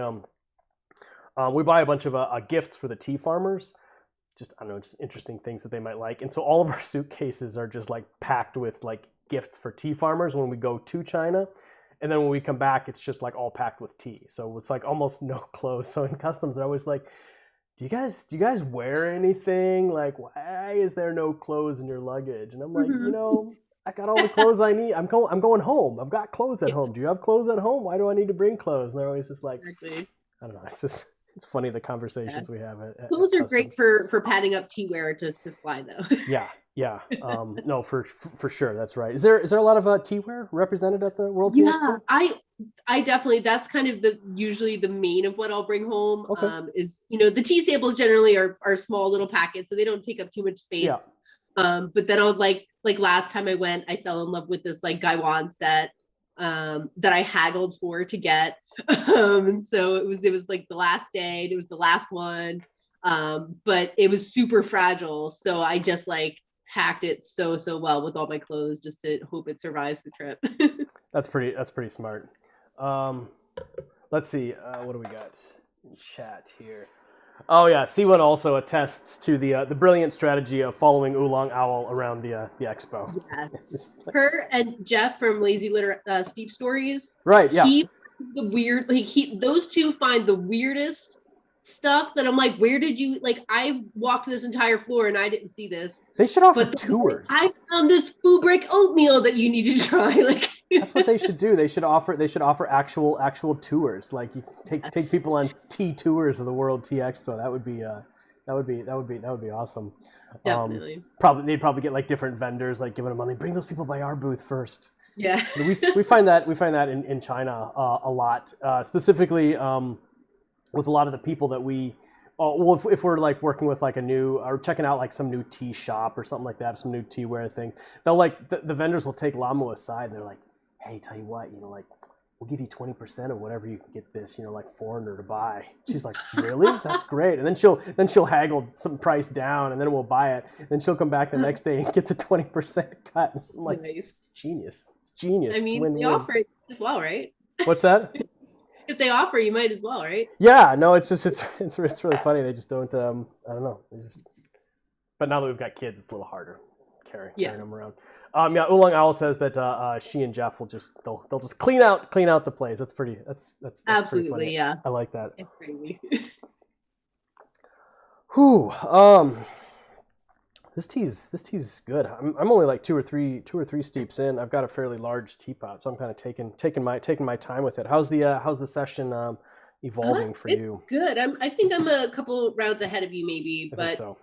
buy a bunch of gifts for the tea farmers. Just, I don't know, just interesting things that they might like. And so all of our suitcases are just like packed with like gifts for tea farmers when we go to China. And then when we come back, it's just like all packed with tea. So it's like almost no clothes. So in customs, they're always like, do you guys wear anything? Like, why is there no clothes in your luggage? And I'm like, you know, I got all the clothes I need. I'm going home. I've got clothes at home. Do you have clothes at home? Why do I need to bring clothes? And they're always just like, I don't know. It's funny, the conversations we have. Clothes are great for padding up teaware to fly, though. Yeah. No, for sure, that's right. Is there a lot of teaware represented at the World Tea Expo? I definitely, that's kind of usually the main of what I'll bring home. Okay. Is, you know, the tea samples generally are small little packets, so they don't take up too much space. Yeah. But then I'll like last time I went, I fell in love with this like Gaiwan set that I haggled for to get. And so it was like the last day, and it was the last one. But it was super fragile. So I just like packed it so well with all my clothes just to hope it survives the trip. That's pretty smart. Let's see, what do we got in chat here? Oh yeah, C1 also attests to the brilliant strategy of following Oolong Owl around the expo. Yes. Her and Jeff from Lazy Litter Steep Stories. Right. Yeah. Those two find the weirdest stuff that I'm like, where did you, like, I walked this entire floor and I didn't see this. They should offer tours. I found this food brick oatmeal that you need to try. Like, that's what they should do. They should offer actual tours. Like, you take people on tea tours of the World Tea Expo. That would be awesome. Definitely. They'd probably get like different vendors, like giving them money. Bring those people by our booth first. Yeah. we find that in China a lot, specifically with a lot of the people that we. If we're like working with like a new, or checking out like some new tea shop or something like that, some new teaware thing, they'll like the vendors will take Lamu aside and they're like, hey, tell you what, you know, like, we'll give you 20% of whatever you can get this, you know, like foreigner to buy. She's like, really? That's great. And then she'll haggle some price down, and then we'll buy it. And then she'll come back the next day and get the 20% cut. I'm like, nice. It's genius. It's genius. I mean, they offer it as well, right? What's that? If they offer, you might as well, right? Yeah, no, it's really funny. They just don't. I don't know. But now that we've got kids, it's a little harder. carrying them around. Yeah, Oolong Owl says that she and Jeff will they'll just clean out the place. That's Absolutely, pretty funny. yeah. I like that. It's crazy. Whew. This tea's good. I'm only like two or three steeps in. I've got a fairly large teapot, so I'm kind of taking my time with it. How's the session evolving for you? Good. I think I'm a couple rounds ahead of you, maybe, but so.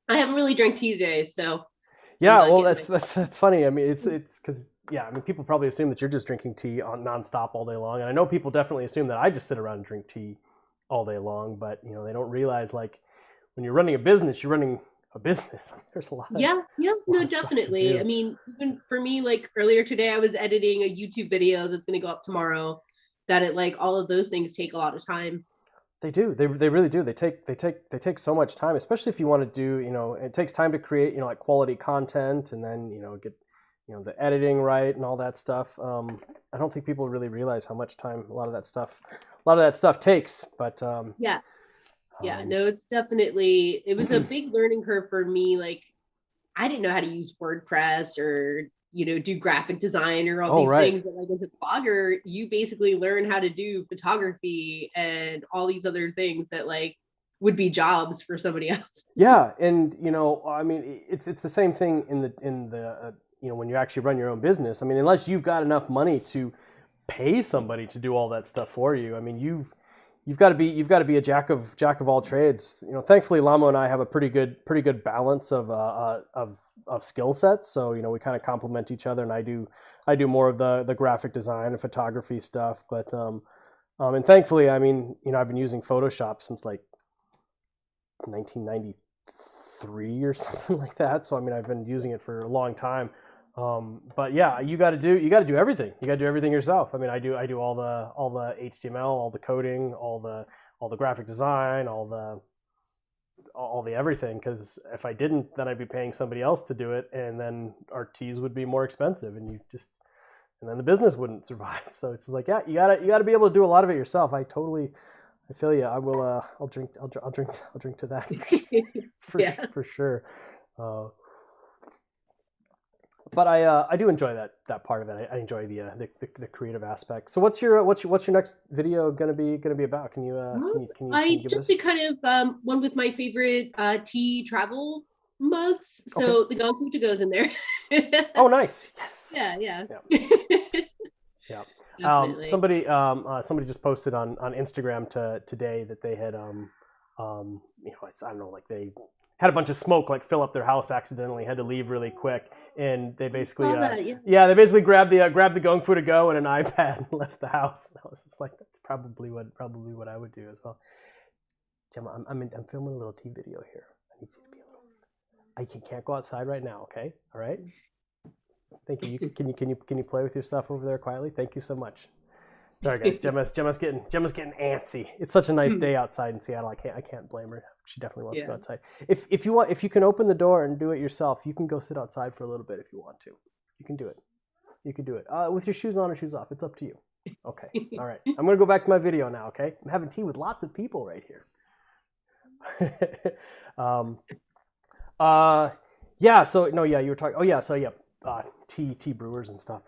I haven't really drank tea today, so. Yeah, well, that's funny. I mean, it's because people probably assume that you're just drinking tea on nonstop all day long, and I know people definitely assume that I just sit around and drink tea all day long, but they don't realize, like, when you're running a business, you're running a business. There's a lot. No, definitely. I mean, even for me, like earlier today, I was editing a YouTube video that's going to go up tomorrow. All of those things take a lot of time. They do. They really do. They take so much time, especially if you want to do, it takes time to create, like quality content, and then, get, the editing right and all that stuff. I don't think people really realize how much time a lot of that stuff takes, but no, it's definitely, it was a big learning curve for me. Like, I didn't know how to use WordPress or, do graphic design or all these things. But like, as a blogger, you basically learn how to do photography and all these other things that like would be jobs for somebody else. Yeah. And, I mean, it's the same thing in the when you actually run your own business. I mean, unless you've got enough money to pay somebody to do all that stuff for you, I mean, you've got to be a jack of all trades. Thankfully, Lamo and I have a pretty good balance of skill sets. So we kind of complement each other, and I do more of the graphic design and photography stuff. But and thankfully, I mean, I've been using Photoshop since like 1993 or something like that. So I mean, I've been using it for a long time. But yeah, you got to do everything. You got to do everything yourself. I mean, I do all the HTML, all the coding, all the graphic design, all the everything. Because if I didn't, then I'd be paying somebody else to do it, and then our teas would be more expensive, and then the business wouldn't survive. So it's just like, yeah, you got to be able to do a lot of it yourself. I feel you. I will. I'll drink to that for sure. But I do enjoy that part of it. I enjoy the creative aspect. So what's your next video gonna be about? Can you give us? Did kind of one with my favorite tea travel mugs. So the Gongfu goes in there. Oh, nice. Yes. Yeah. Somebody just posted on Instagram today that they had I don't know, like they had a bunch of smoke like fill up their house accidentally, had to leave really quick, and they basically they basically grabbed the Gongfu to go and an iPad and left the house. And I was just like, that's probably what I would do as well. Gemma, I'm filming a little tea video here. I need you to be a little. I can't go outside right now. Okay, all right. Thank you. Can you play with your stuff over there quietly? Thank you so much. Sorry guys, Gemma's getting antsy. It's such a nice day outside in Seattle. I can't blame her. She definitely wants to go outside. If you can open the door and do it yourself, you can go sit outside for a little bit if you want to. You can do it. With your shoes on or shoes off. It's up to you. Okay. All right. I'm gonna go back to my video now. Okay. I'm having tea with lots of people right here. Yeah. So no. Yeah. You were talking. Oh yeah. So yeah. Tea brewers and stuff.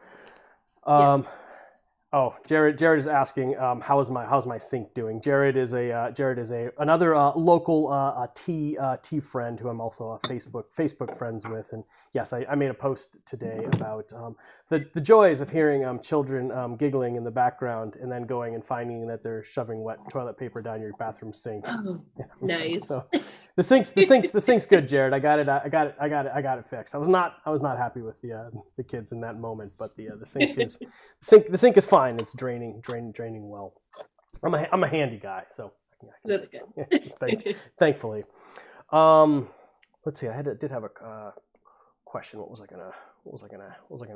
Oh, Jared is asking, how's my sink doing? Jared is another local tea friend who I'm also Facebook friends with, and yes, I made a post today about the joys of hearing children giggling in the background and then going and finding that they're shoving wet toilet paper down your bathroom sink. Oh, nice. So the sink's good, Jared. I got it fixed. I was not happy with the kids in that moment, but the sink is fine. It's draining well. I'm a handy guy, so that's good. Thankfully. Let's see. Did have a question. What was I gonna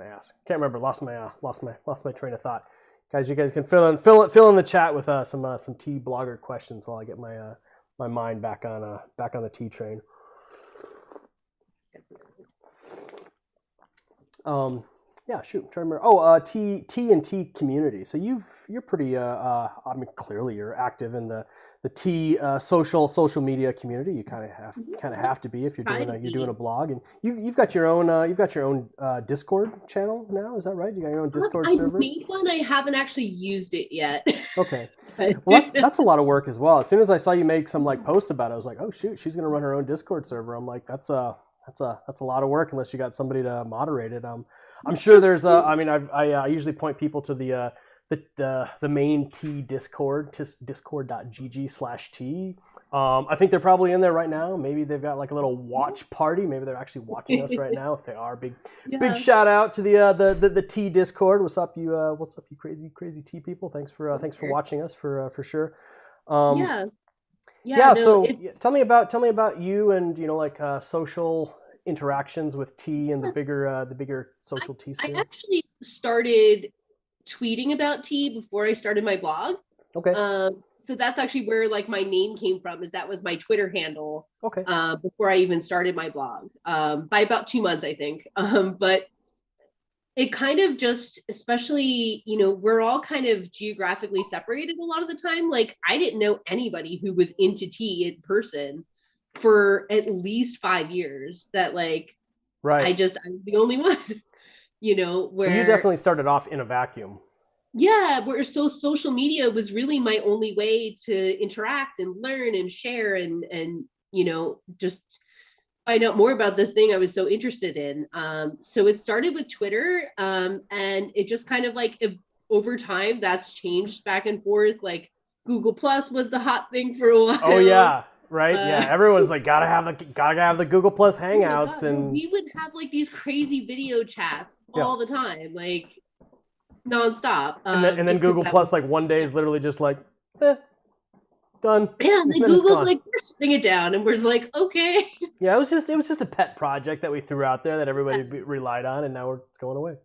ask? Can't remember. Lost my train of thought. Guys, you guys can fill in the chat with some tea blogger questions while I get my mind back on the tea train. Yeah, shoot, I'm trying to remember. Oh, T and T community. So you're pretty. I mean, clearly you're active in the T social media community. You kind of have to be if you're Try doing to you're doing a be. blog, and you've got your own Discord channel now. Is that right? You got your own Discord I server. made one. I haven't actually used it yet. Okay. But Well, that's a lot of work as well. As soon as I saw you make some like post about it, I was like, oh shoot, she's gonna run her own Discord server. I'm like, that's a lot of work unless you got somebody to moderate it. I'm sure there's I mean, I usually point people to the main T Discord, discord.gg/T. I think they're probably in there right now. Maybe they've got like a little watch party. Maybe they're actually watching us right now. If they are, big yeah. shout out to the T Discord. What's up, you crazy T people? Thanks for watching us for sure. Yeah. Yeah. No, So tell me about you and like social interactions with tea and the bigger social tea I sphere. actually started tweeting about tea before I started my blog. Okay. So that's actually where like my name came from. Is that was my Twitter handle. Okay. Before I even started my blog. By about 2 months, I think. But it kind of just, especially, we're all kind of geographically separated a lot of the time. Like I didn't know anybody who was into tea in person for at least 5 years. That like Right. I was the only one. Where So you definitely started off in a vacuum. yeah, where social media was really my only way to interact and learn and share and just find out more about this thing I was so interested in. So it started with Twitter, and it just kind of like over time that's changed back and forth. Like Google Plus was the hot thing for a while. Oh yeah, right. Yeah, everyone's like gotta have the Google Plus Hangouts, and we would have like these crazy video chats all the time, like nonstop. And then Google Plus like one day is literally just like, done. Yeah, and then Google's like, we're shutting it down, and we're like, okay. Yeah, it was just a pet project that we threw out there that everybody relied on, and now it's going away.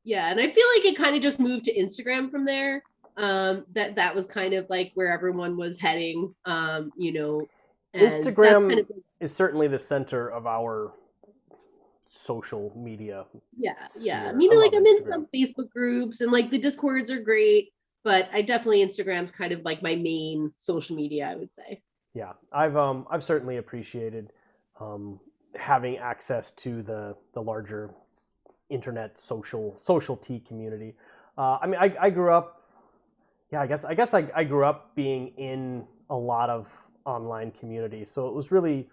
Yeah, and I feel like it kind of just moved to Instagram from there. That was kind of like where everyone was heading. Instagram is certainly the center of our social media. Yeah. sphere. I mean, like I'm in Instagram. some Facebook groups, and like the Discords are great, but I definitely Instagram's kind of like my main social media, I would say. Yeah, I've certainly appreciated having access to the larger internet social tea community. I mean, I grew up. Yeah, I guess I grew up being in a lot of online communities, so it was really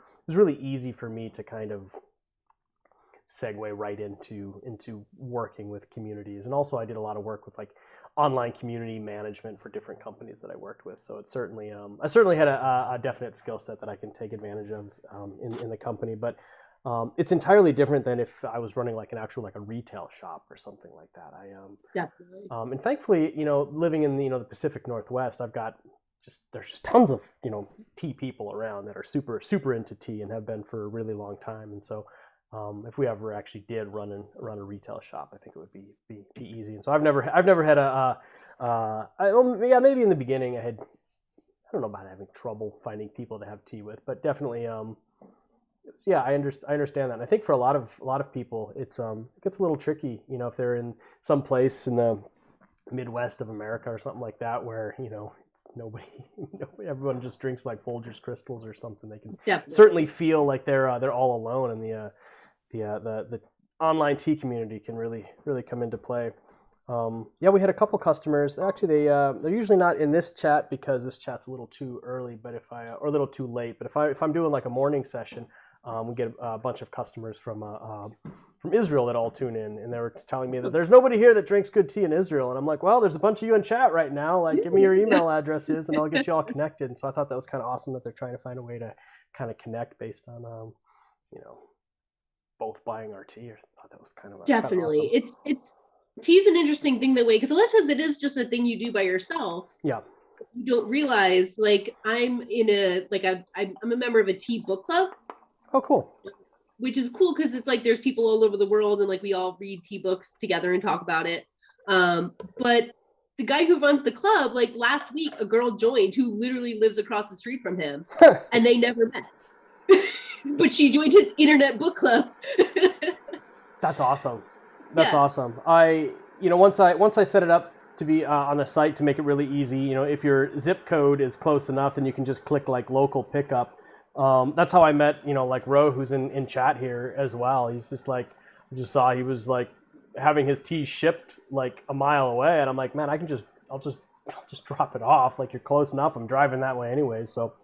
easy for me to kind of segue right into working with communities. And also I did a lot of work with like online community management for different companies that I worked with. So it's certainly I certainly had a definite skill set that I can take advantage of in the company. But it's entirely different than if I was running like an actual like a retail shop or something like that. Definitely. And thankfully, living in the Pacific Northwest, there's just tons of tea people around that are super into tea and have been for a really long time. And so if we ever actually did run a retail shop, I think it would be easy. And so I've never had maybe in the beginning I don't know about having trouble finding people to have tea with, but definitely I understand that. And I think for a lot of people it gets a little tricky, if they're in some place in the Midwest of America or something like that where it's nobody everyone just drinks like Folgers crystals or something. They can certainly feel like they're all alone, and the online tea community can really come into play. We had a couple customers. Actually, they're usually not in this chat because this chat's a little too early, but or a little too late. But if I'm doing like a morning session, we get a bunch of customers from Israel that all tune in, and they were telling me that there's nobody here that drinks good tea in Israel. And I'm like, well, there's a bunch of you in chat right now. Like, give me your email addresses, and I'll get you all connected. And so I thought that was kind of awesome that they're trying to find a way to kind of connect based on, both buying our tea. I thought that was kind of definitely kind of awesome. It's tea's an interesting thing that way, because a lot of times it is just a thing you do by yourself. Yeah. You don't realize, like I'm a member of a tea book club. Oh, cool. Which is cool because it's like there's people all over the world, and like we all read tea books together and talk about it. But the guy who runs the club, like last week, a girl joined who literally lives across the street from him, and they never met. But she joined his internet book club. That's awesome. That's awesome. Once I set it up to be on the site to make it really easy, if your zip code is close enough, then you can just click like local pickup. That's how I met, like Ro, who's in chat here as well. He's just like, I just saw he was like having his tea shipped like a mile away, and I'm like, man, I'll just drop it off. Like, you're close enough. I'm driving that way anyways, so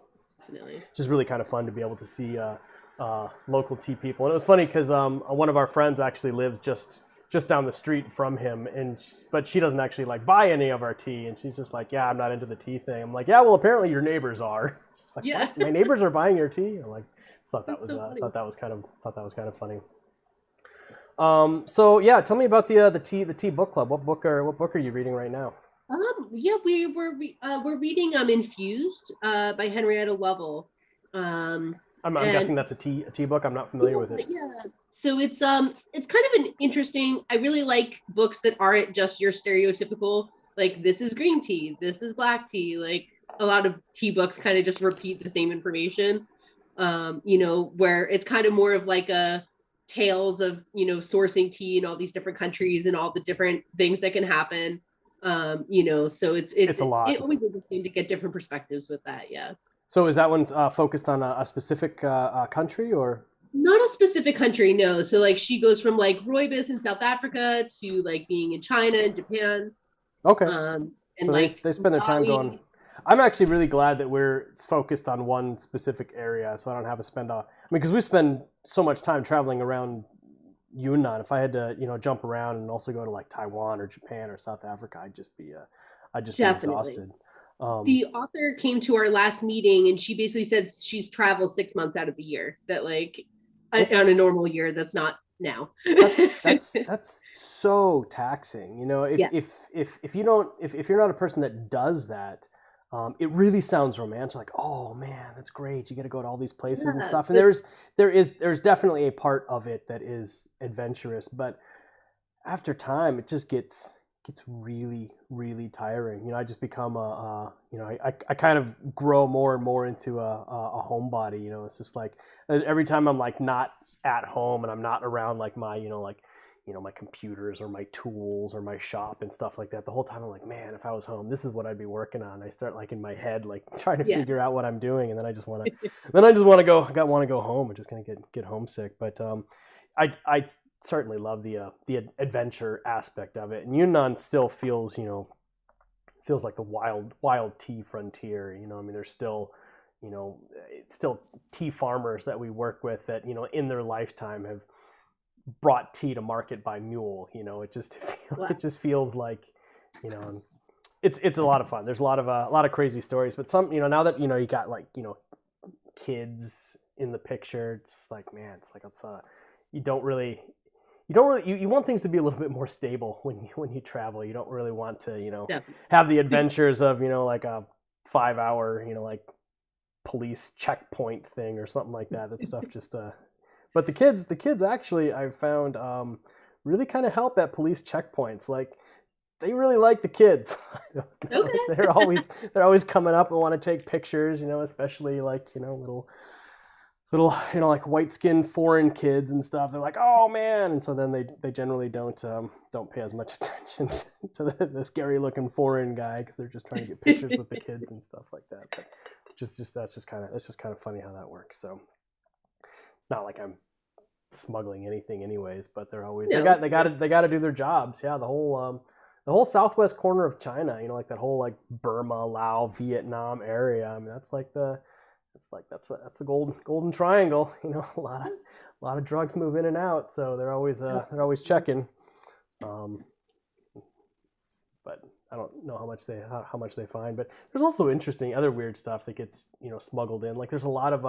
Definitely. just really kind of fun to be able to see local tea people. And it was funny because one of our friends actually lives just down the street from him, but she doesn't actually like buy any of our tea, and she's just like, yeah, I'm not into the tea thing. I'm like, yeah, well, apparently your neighbors are. She's like, Yeah. what? My neighbors are buying your tea? I'm like, thought that That's so funny. thought that was kind of funny. So yeah, tell me about the tea book club. What book are you reading right now? Yeah, we're reading Infused by Henrietta Lovell. I'm guessing that's a tea book. I'm not familiar with it. Yeah. So it's kind of an interesting. I really like books that aren't just your stereotypical, like, this is green tea, this is black tea. Like, a lot of tea books kind of just repeat the same information. Where it's kind of more of like a tales of, sourcing tea in all these different countries and all the different things that can happen. So it's a lot. It always interesting to get different perspectives with that. Yeah. So is that one focused on a specific country, or? Not a specific country, no. So like she goes from like rooibos in South Africa to like being in China and Japan. Okay. And so like they spend their time going. I'm actually really glad that we're focused on one specific area, so I don't have to spend because we spend so much time traveling around Yunnan. If I had to, jump around and also go to like Taiwan or Japan or South Africa, I'd just be exhausted. The author came to our last meeting, and she basically said she's traveled 6 months out of the year. That like on a normal year, that's not now. that's so taxing. If you're not a person that does that, it really sounds romantic. Like, oh man, that's great. You get to go to all these places and stuff. And there's definitely a part of it that is adventurous, but after time, it just gets really, really tiring. I just become I kind of grow more and more into a homebody. It's just like every time I'm like not at home and I'm not around like my my computers or my tools or my shop and stuff like that, the whole time I'm like, man, if I was home, this is what I'd be working on. I start like in my head like trying to figure out what I'm doing, and then I just want to go home. I'm just gonna get homesick. But I certainly love the adventure aspect of it, and Yunnan still feels like the wild tea frontier. There's still it's still tea farmers that we work with that in their lifetime have brought tea to market by mule. It just feels like it's a lot of fun. There's a lot of crazy stories, but some now that you got like kids in the picture, it's like, man, it's like you want things to be a little bit more stable when you travel. You don't really want to have the adventures of like a 5-hour like police checkpoint thing or something like that. That stuff just but the kids actually, I've found really kind of help at police checkpoints. Like, they really like the kids. Okay. They're always coming up and want to take pictures, especially like little like white-skinned foreign kids and stuff. They're like, oh man, and so then they generally don't pay as much attention to the scary looking foreign guy, because they're just trying to get pictures with the kids and stuff like that. But that's just kind of funny how that works. So not like I'm smuggling anything anyways, but they're always they got to do their jobs. Yeah, the whole southwest corner of China, like that whole like Burma, Laos, Vietnam area. I mean, that's the golden triangle. A lot of drugs move in and out, so they're always checking. But I don't know how much they find. But there's also interesting other weird stuff that gets smuggled in. Like, there's a lot of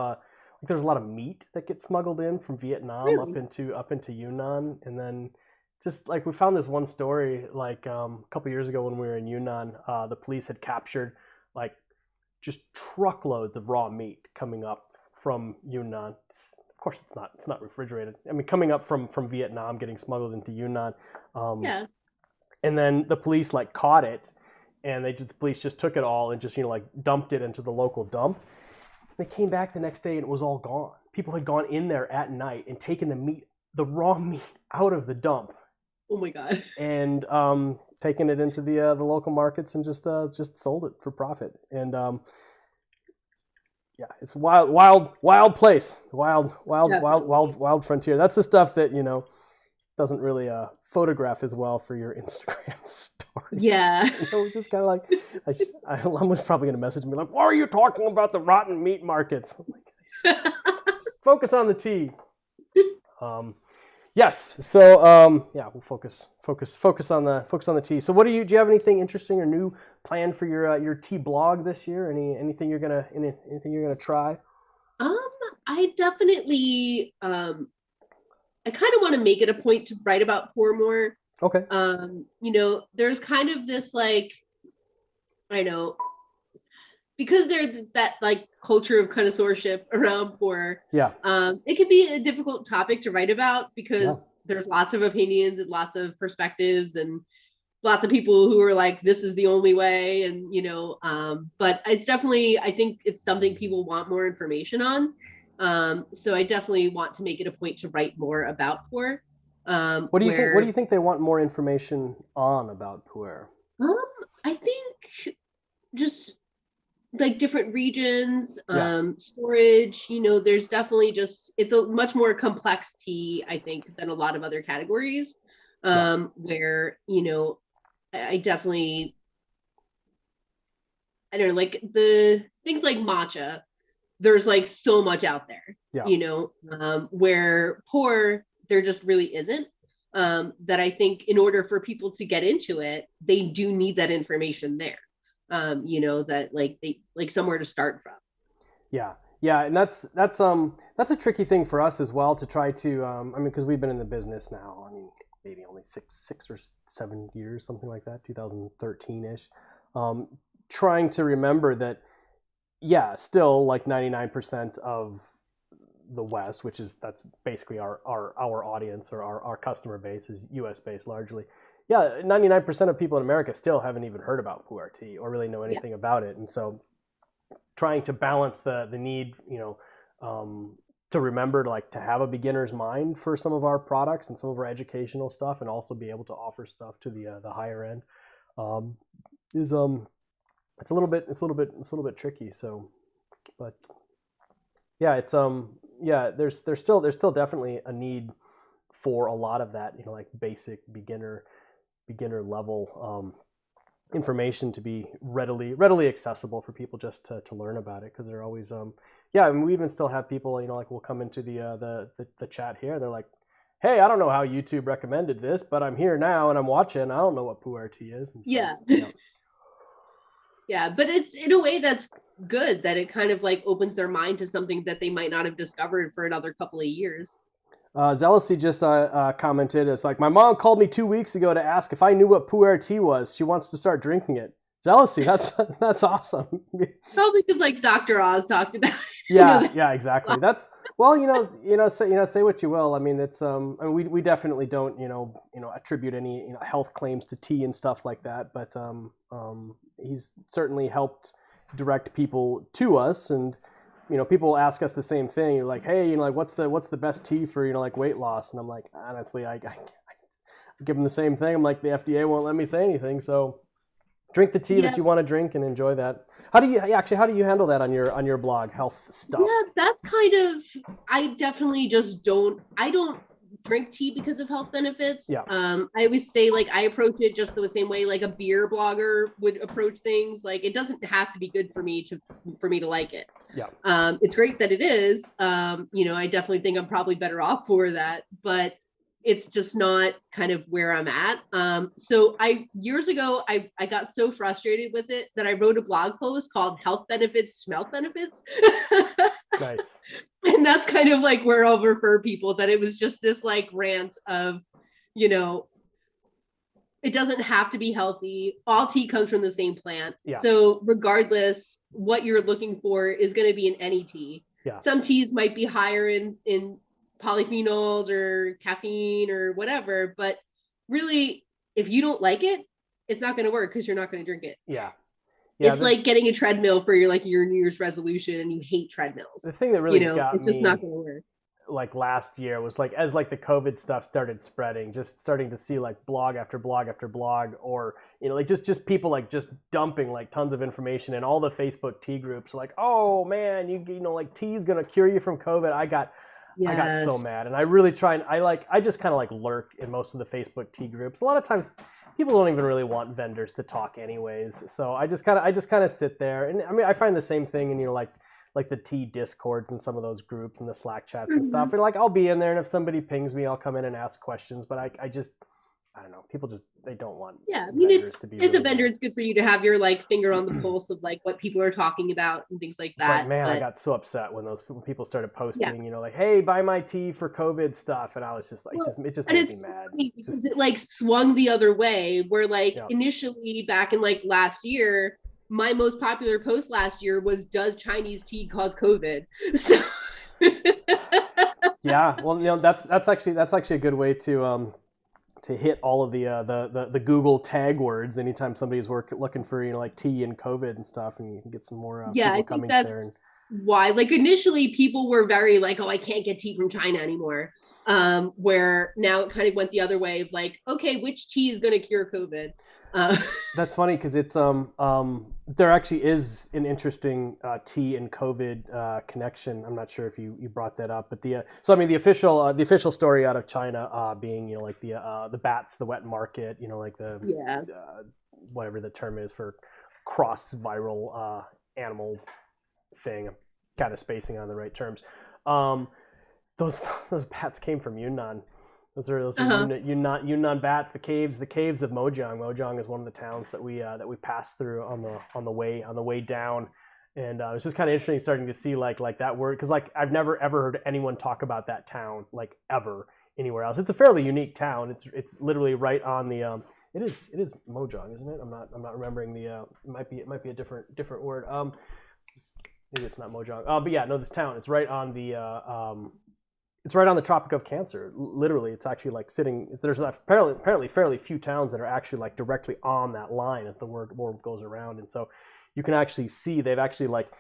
meat that gets smuggled in from Vietnam up into Yunnan, and then just like we found this one story like a couple years ago when we were in Yunnan, the police had captured like just truckloads of raw meat coming up from Yunnan. Of course, it's not refrigerated. I mean, coming up from Vietnam, getting smuggled into Yunnan. And then the police like caught it, and the police just took it all and just like dumped it into the local dump. They came back the next day and it was all gone. People had gone in there at night and taken the raw meat out of the dump Oh my God. and taken it into the local markets and just sold it for profit. And yeah, it's a wild place, wild frontier. That's the stuff that doesn't really photograph as well for your Instagram stories. Yeah. Just kind of like, someone's probably going to message me like, "Why are you talking about the rotten meat markets?" I'm like, just focus on the tea. Yes. So yeah, we'll focus on the tea. So do you have anything interesting or new planned for your tea blog this year? Anything you're gonna try? I definitely I kind of want to make it a point to write about pu'er more. Okay. There's kind of this like, I know, because there's that like culture of connoisseurship around pu'er. Yeah. It can be a difficult topic to write about because there's lots of opinions and lots of perspectives and lots of people who are like, this is the only way. And, but it's definitely, I think it's something people want more information on. So I definitely want to make it a point to write more about pu'er. What do you think they want more information on about pu'er? I think just like different regions, storage, there's definitely it's a much more complex tea, I think, than a lot of other categories. Where, I definitely, I don't know, like the things like matcha, there's like so much out there, where pu'er, there just really isn't. That I think in order for people to get into it, they do need that information there. That they like somewhere to start from. Yeah. And that's a tricky thing for us as well to try to, because we've been in the business now, maybe only six or 7 years, something like that, 2013-ish, trying to remember that, still like 99% of the West, that's basically our audience or our customer base is US based largely. 99% of people in America still haven't even heard about pu'er tea or really know anything about it. And so trying to balance the need, to remember to have a beginner's mind for some of our products and some of our educational stuff and also be able to offer stuff to the higher end is it's a little bit tricky. So, but it's there's still definitely a need for a lot of that, like basic beginner level information to be readily accessible for people just to learn about it, because they're always we even still have people like will come into the chat here, they're like, hey, I don't know how YouTube recommended this, but I'm here now and I'm watching, I don't know what pu'er tea is. And so, but it's in a way that's good, that it kind of like opens their mind to something that they might not have discovered for another couple of years. Zealousy just commented, it's like, my mom called me 2 weeks ago to ask if I knew what pu'er tea was. She wants to start drinking it. Zealousy, that's awesome. Probably because like Dr. Oz talked about it. Yeah, exactly. That's say what you will. It's we definitely don't attribute any health claims to tea and stuff like that, but he's certainly helped direct people to us. And people ask us the same thing. You're like, hey, what's the best tea for like weight loss? And I'm like, honestly, I give them the same thing. I'm like, the FDA won't let me say anything, so drink the tea that you want to drink and enjoy that. How do you handle that on your blog, health stuff? Yeah, that's kind of, I definitely just I don't drink tea because of health benefits. I always say, like, I approach it just the same way like a beer blogger would approach things. Like, it doesn't have to be good for me to like it. It's great that it is. I definitely think I'm probably better off for that, but it's just not kind of where I'm at. So years ago, I got so frustrated with it that I wrote a blog post called Health Benefits, Smell Benefits. Nice. And that's kind of like where I'll refer people, that it was just this like rant of, it doesn't have to be healthy. All tea comes from the same plant. So regardless, what you're looking for is going to be in any tea. Some teas might be higher in polyphenols or caffeine or whatever, but really, if you don't like it, it's not going to work because you're not going to drink it. It's like getting a treadmill for your New Year's resolution and you hate treadmills. The thing that really got it's just me, not going to work. like last year was like, as like the COVID stuff started spreading, just starting to see like blog after blog after blog, or like just people like just dumping like tons of information in all the Facebook tea groups, like, oh man, like tea's gonna cure you from COVID. I got so mad, and I really try, and I just kind of like lurk in most of the Facebook tea groups. A lot of times people don't even really want vendors to talk anyways, so I just kind of sit there. And I mean, I find the same thing in like the tea discords and some of those groups and the Slack chats and stuff. And like, I'll be in there, and if somebody pings me, I'll come in and ask questions. But I don't know. People just, they don't want. Yeah, I mean, as a vendor, it's good for you to have your like finger on the pulse of like what people are talking about and things like that. But man, I got so upset when people started posting, like, hey, buy my tea for COVID stuff, and I was just like, it just made me mad. Because it like swung the other way, where like initially back in like last year, my most popular post last year was, does Chinese tea cause COVID? So yeah, well, that's actually a good way to hit all of the Google tag words anytime somebody's looking for like tea and COVID and stuff, and you can get some more I think that's why, like, initially people were very like, oh, I can't get tea from China anymore, where now it kind of went the other way of like, okay, which tea is going to cure COVID? That's funny, because it's there actually is an interesting tea and COVID connection. I'm not sure if you brought that up, but the official story out of China being like the bats, the wet market, like the whatever the term is for cross viral animal thing. I'm kind of spacing on the right terms. Those bats came from Yunnan. Those are Yunnan bats. The caves of Mojang. Mojang is one of the towns that we passed through on the way down, and it was just kind of interesting starting to see like that word, because like I've never ever heard anyone talk about that town like ever anywhere else. It's a fairly unique town. It's literally right on the it is Mojang, isn't it? I'm not remembering the it might be a different word. Maybe it's not Mojang. But yeah, no, this town. It's right on the it's right on the Tropic of Cancer. Literally, it's actually like sitting. There's apparently fairly few towns that are actually like directly on that line as the world goes around, and so you can actually see they've actually like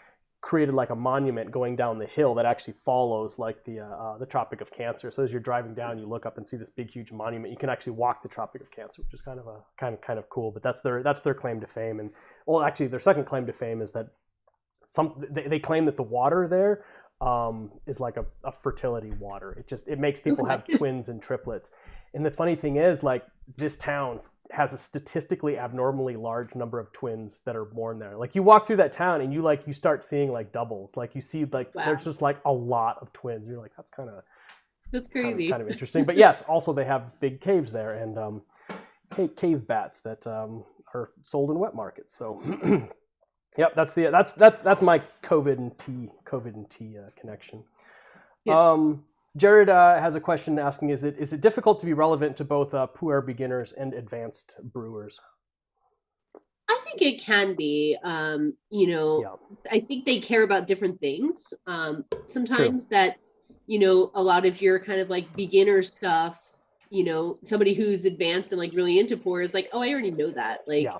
created like a monument going down the hill that actually follows like the Tropic of Cancer. So as you're driving down, you look up and see this big huge monument. You can actually walk the Tropic of Cancer, which is kind of cool. But that's their claim to fame. And well, actually, their second claim to fame is that they claim that the water there is like a fertility water. It makes people have twins and triplets. And the funny thing is, like, this town has a statistically abnormally large number of twins that are born there. Like, you walk through that town and you start seeing like doubles. Like, you see like there's just like a lot of twins. You're like, that's crazy. Kind of interesting. But yes, also they have big caves there, and cave bats that are sold in wet markets. So yep, that's my COVID and tea connection. Yeah. Jared has a question asking: Is it difficult to be relevant to both pu'er beginners and advanced brewers? I think it can be. I think they care about different things. Sometimes True. That a lot of your kind of like beginner stuff. Somebody who's advanced and like really into pu'er is like, oh, I already know that. Like. Yeah.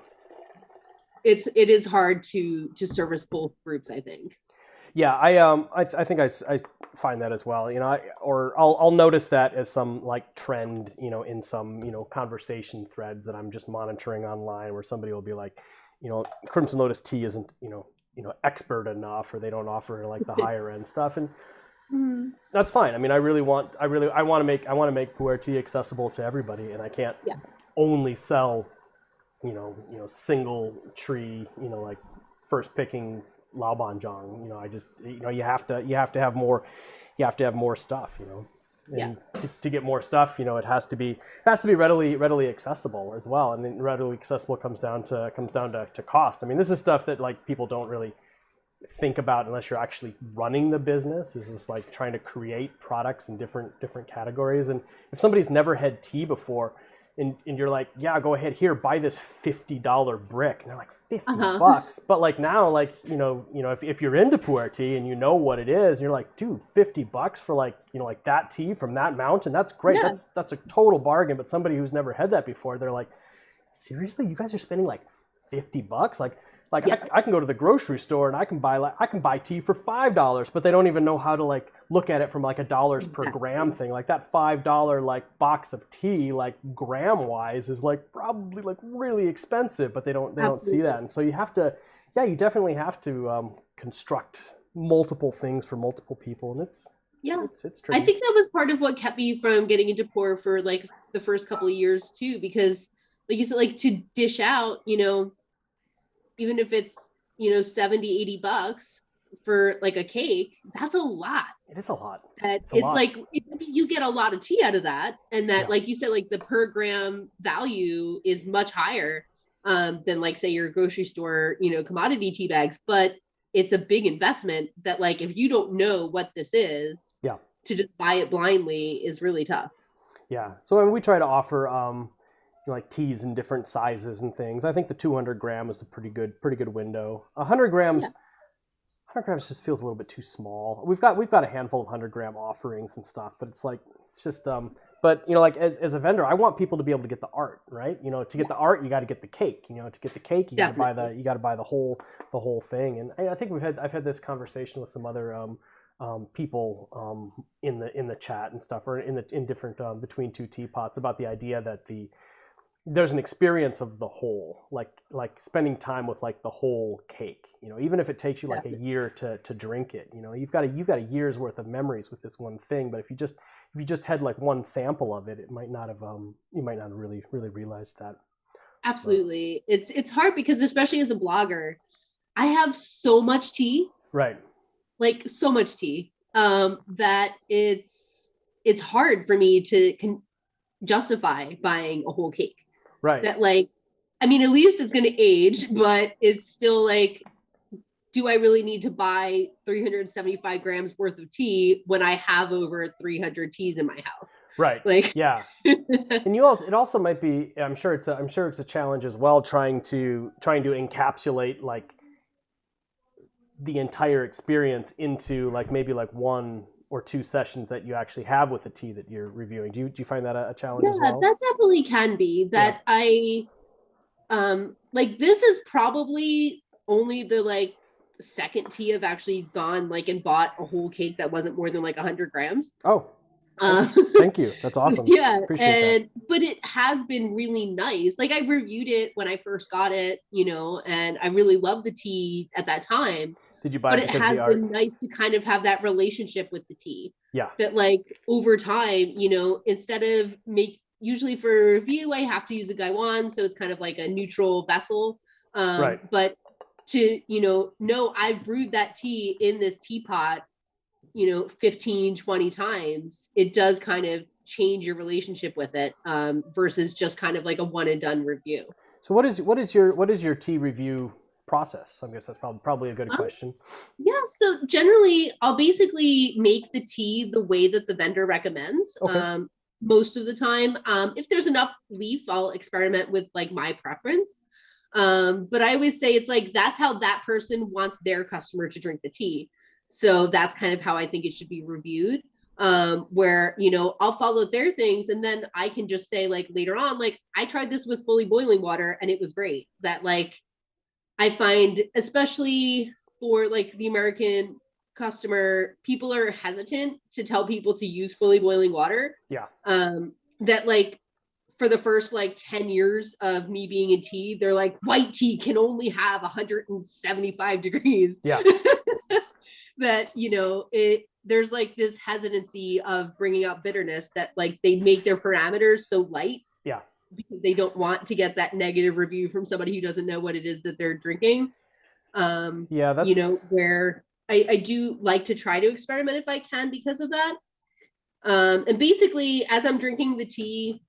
It is hard to service both groups, I think. Yeah, I think I find that as well. I'll notice that as some like trend, in some conversation threads that I'm just monitoring online, where somebody will be like, Crimson Lotus Tea isn't expert enough, or they don't offer like the higher end stuff, and that's fine. I mean, I want to make pu'er tea accessible to everybody, and I can't only sell single tree, like first picking Laobanjiang. You have to have more. You have to have more stuff. And to get more stuff, it has to be readily accessible as well. And then readily accessible comes down to cost. I mean, this is stuff that like people don't really think about unless you're actually running the business. This is like trying to create products in different categories. And if somebody's never had tea before, and you're like, yeah, go ahead, here, buy this $50 brick. And they're like, $50? But like now, like, if you're into pu'er tea and you know what it is, and you're like, dude, $50 for like, like that tea from that mountain, that's great. Yeah. That's a total bargain. But somebody who's never had that before, they're like, seriously, you guys are spending like $50? Like I can go to the grocery store and I can buy tea for $5, but they don't even know how to like look at it from like a dollars per gram thing. Like that $5 like box of tea, like gram wise, is like probably like really expensive, but they don't see that. And so you have to, yeah, you definitely have to construct multiple things for multiple people, and it's tricky. I think that was part of what kept me from getting into pour for like the first couple of years too, because like you said, like to dish out, you know, even if it's, you know, 70, $80 for like a cake, that's a lot. It is a lot. It's like you get a lot of tea out of that, and that, like you said, like the per gram value is much higher than like say your grocery store, you know, commodity tea bags. But it's a big investment that, like, if you don't know what this is, to just buy it blindly is really tough. Yeah. So I mean, we try to offer like teas in different sizes and things. I think the 200 gram is a pretty good window. 100 grams. 100 grams just feels a little bit too small. We've got a handful of 100 gram offerings and stuff, but it's just but you know, like as a vendor, I want people to be able to get the art, right? You know, to get the art, you got to get the cake. You know, to get the cake, you got to buy the whole thing. And I think I've had this conversation with some other people in the chat and stuff, or in different Between Two Teapots, about the idea that there's an experience of the whole, like spending time with like the whole cake, you know, even if it takes you like a year to drink it, you know, you've got a year's worth of memories with this one thing. But if you just had like one sample of it, you might not have really realized that. Absolutely. It's hard because, especially as a blogger, I have so much tea, right? Like so much tea, that it's hard for me to justify buying a whole cake. Right. That, like, I mean, at least it's going to age, but it's still like, do I really need to buy 375 grams worth of tea when I have over 300 teas in my house? Right. Like, yeah. And it also might be, I'm sure it's a challenge as well, trying to encapsulate like the entire experience into like maybe like one or two sessions that you actually have with the tea that you're reviewing. Do you find that a challenge as well? Yeah, that definitely can be. That I like, this is probably only the like second tea I've actually gone like and bought a whole cake that wasn't more than like 100 grams. Oh, thank you. That's awesome. Yeah. Appreciate that. But it has been really nice. Like, I reviewed it when I first got it, you know, and I really loved the tea at that time. Did you buy it because it has of the been nice to kind of have that relationship with the tea. Yeah. That, like, over time, you know, instead of usually for review, I have to use a gaiwan, so it's kind of like a neutral vessel. Right. But to, you know, I've brewed that tea in this teapot, you know, 15, 20 times, it does kind of change your relationship with it, versus just kind of like a one and done review. So what is your tea review process? I guess that's probably a good question. Yeah, so generally I'll basically make the tea the way that the vendor recommends. Okay. Most of the time, if there's enough leaf, I'll experiment with like my preference. But I always say it's like, that's how that person wants their customer to drink the tea. So that's kind of how I think it should be reviewed. Where, you know, I'll follow their things, and then I can just say, like, later on, like, I tried this with fully boiling water and it was great. That, like, I find, especially for like the American customer, people are hesitant to tell people to use fully boiling water. Yeah. That, like, for the first like 10 years of me being in tea, they're like, white tea can only have 175 degrees. Yeah. That, you know, there's like this hesitancy of bringing out bitterness, that like they make their parameters so light. Yeah. Because they don't want to get that negative review from somebody who doesn't know what it is that they're drinking. Yeah, that's... you know, where I do like to try to experiment if I can because of that. And basically, as I'm drinking the tea,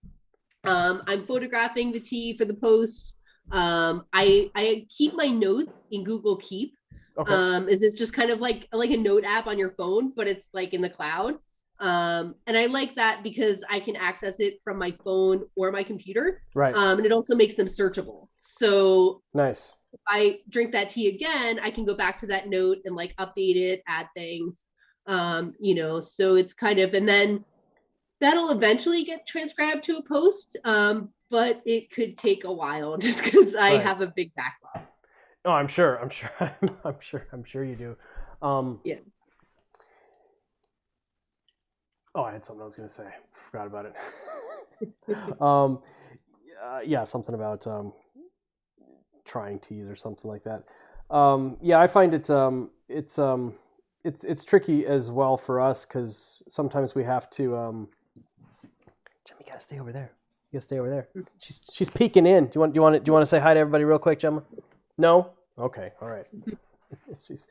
I'm photographing the tea for the posts. I keep my notes in Google Keep. Okay. Is this just kind of like a note app on your phone, but it's like in the cloud. And I like that because I can access it from my phone or my computer. Right. And it also makes them searchable. So nice. If I drink that tea again, I can go back to that note and like update it, add things. You know, so it's kind of, and then that'll eventually get transcribed to a post. But it could take a while just because I have a big backlog. Oh, I'm sure you do. Yeah. Oh, I had something I was going to say. Forgot about it. um, yeah, something about trying teas or something like that. Yeah, I find it's tricky as well for us because sometimes we have to. Gemma, you gotta stay over there. You gotta stay over there. She's peeking in. Do you want to say hi to everybody real quick, Gemma? No. Okay. All right. she's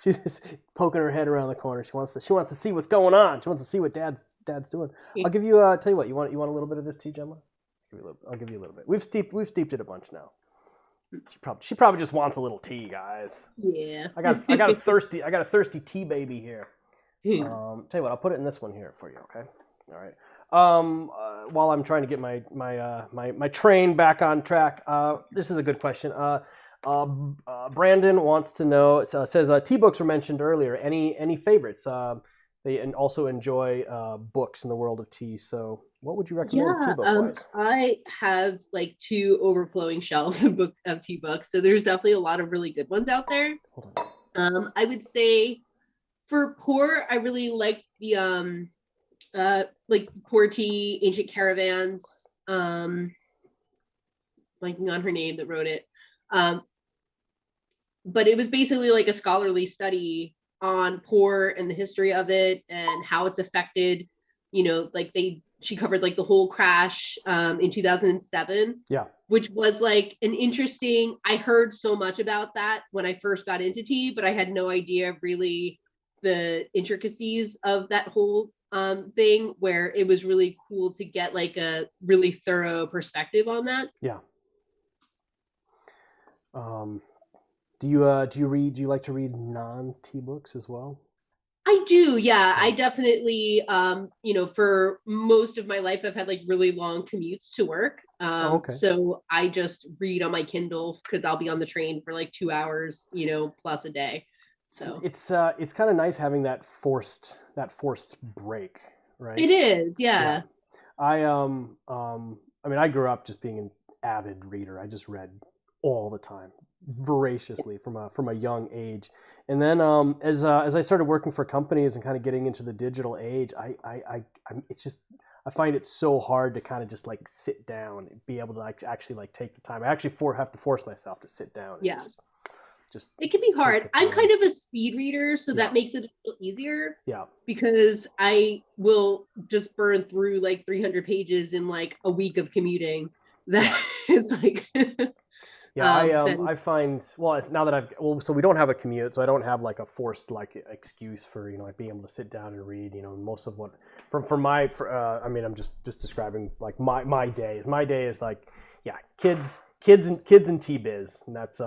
just poking her head around the corner. She wants to see what's going on. She wants to see what dad's doing. I'll give you tell you what, you want a little bit of this tea, Gemma? I'll give you a little bit. We've steeped it a bunch now. She probably just wants a little tea, guys. Yeah. I got a thirsty tea baby here. Tell you what, I'll put it in this one here for you, okay? All right. While I'm trying to get my train back on track, this is a good question. Brandon wants to know. It says tea books were mentioned earlier. Any favorites? They also enjoy books in the world of tea. So, what would you recommend tea book wise? I have like 2 overflowing shelves of tea books. So there's definitely a lot of really good ones out there. Hold on. I would say for puer, I really like the like puer tea, ancient caravans. Blanking on her name that wrote it. But it was basically like a scholarly study on puer and the history of it and how it's affected, like she covered like the whole crash in 2007. Yeah. Which was like an interesting, I heard so much about that when I first got into tea, but I had no idea really the intricacies of that whole thing, where it was really cool to get like a really thorough perspective on that. Yeah. Do you like to read non-tea books as well? I do, yeah. I definitely, for most of my life, I've had like really long commutes to work. Okay. So I just read on my Kindle because I'll be on the train for like 2 hours, plus a day. So it's kind of nice having that forced break, right? It is, yeah. I mean, I grew up just being an avid reader. I just read all the time, voraciously from a young age. And then as I started working for companies and kind of getting into the digital age, I find it so hard to kind of just like sit down and be able to like actually like take the time. I actually have to force myself to sit down. And just it can be hard. I'm kind of a speed reader, so that makes it a little easier. Yeah. Because I will just burn through like 300 pages in like a week of commuting. That it's like I find, well, it's now that so we don't have a commute, so I don't have like a forced like excuse for like being able to sit down and read. Most of what I mean, I'm just describing like my day. My day is like kids and T-biz, and that's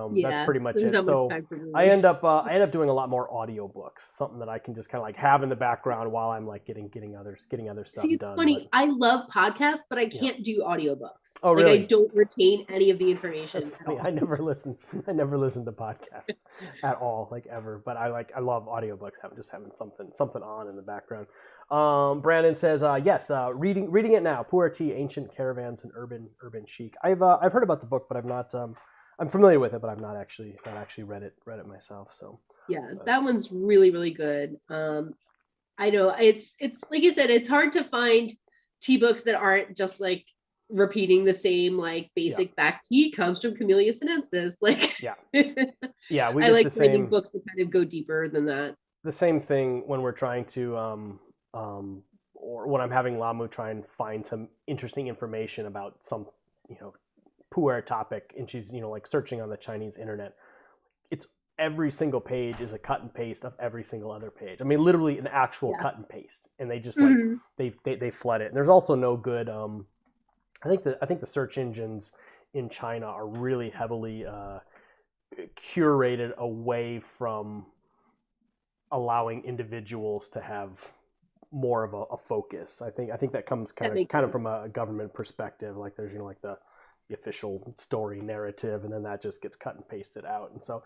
pretty much it. So I end up doing a lot more audiobooks, something that I can just kind of like have in the background while I'm like getting other stuff done. It's funny. I love podcasts, but I can't do audiobooks. Oh, really? I don't retain any of the information. That's funny. I never listen to podcasts at all, like ever. But I love audiobooks, having something on in the background. Brandon says, yes, reading it now. Puer tea, ancient caravans, and urban chic. I've heard about the book, but I've not. I'm familiar with it, but I've not actually read it myself. So that one's really, really good. I know it's like I said, it's hard to find tea books that aren't just like repeating the same like basic back tea comes from Camellia sinensis. Like I like finding books that kind of go deeper than that. The same thing when we're trying to or when I'm having Lamu try and find some interesting information about some pu'er topic, and she's like searching on the Chinese internet. It's every single page is a cut and paste of every single other page. I mean, literally an actual cut and paste, and they just like they flood it. And there's also no good. I think the search engines in China are really heavily curated away from allowing individuals to have more of a focus. I think that comes kind of from a government perspective. Like there's like the official story narrative, and then that just gets cut and pasted out. And so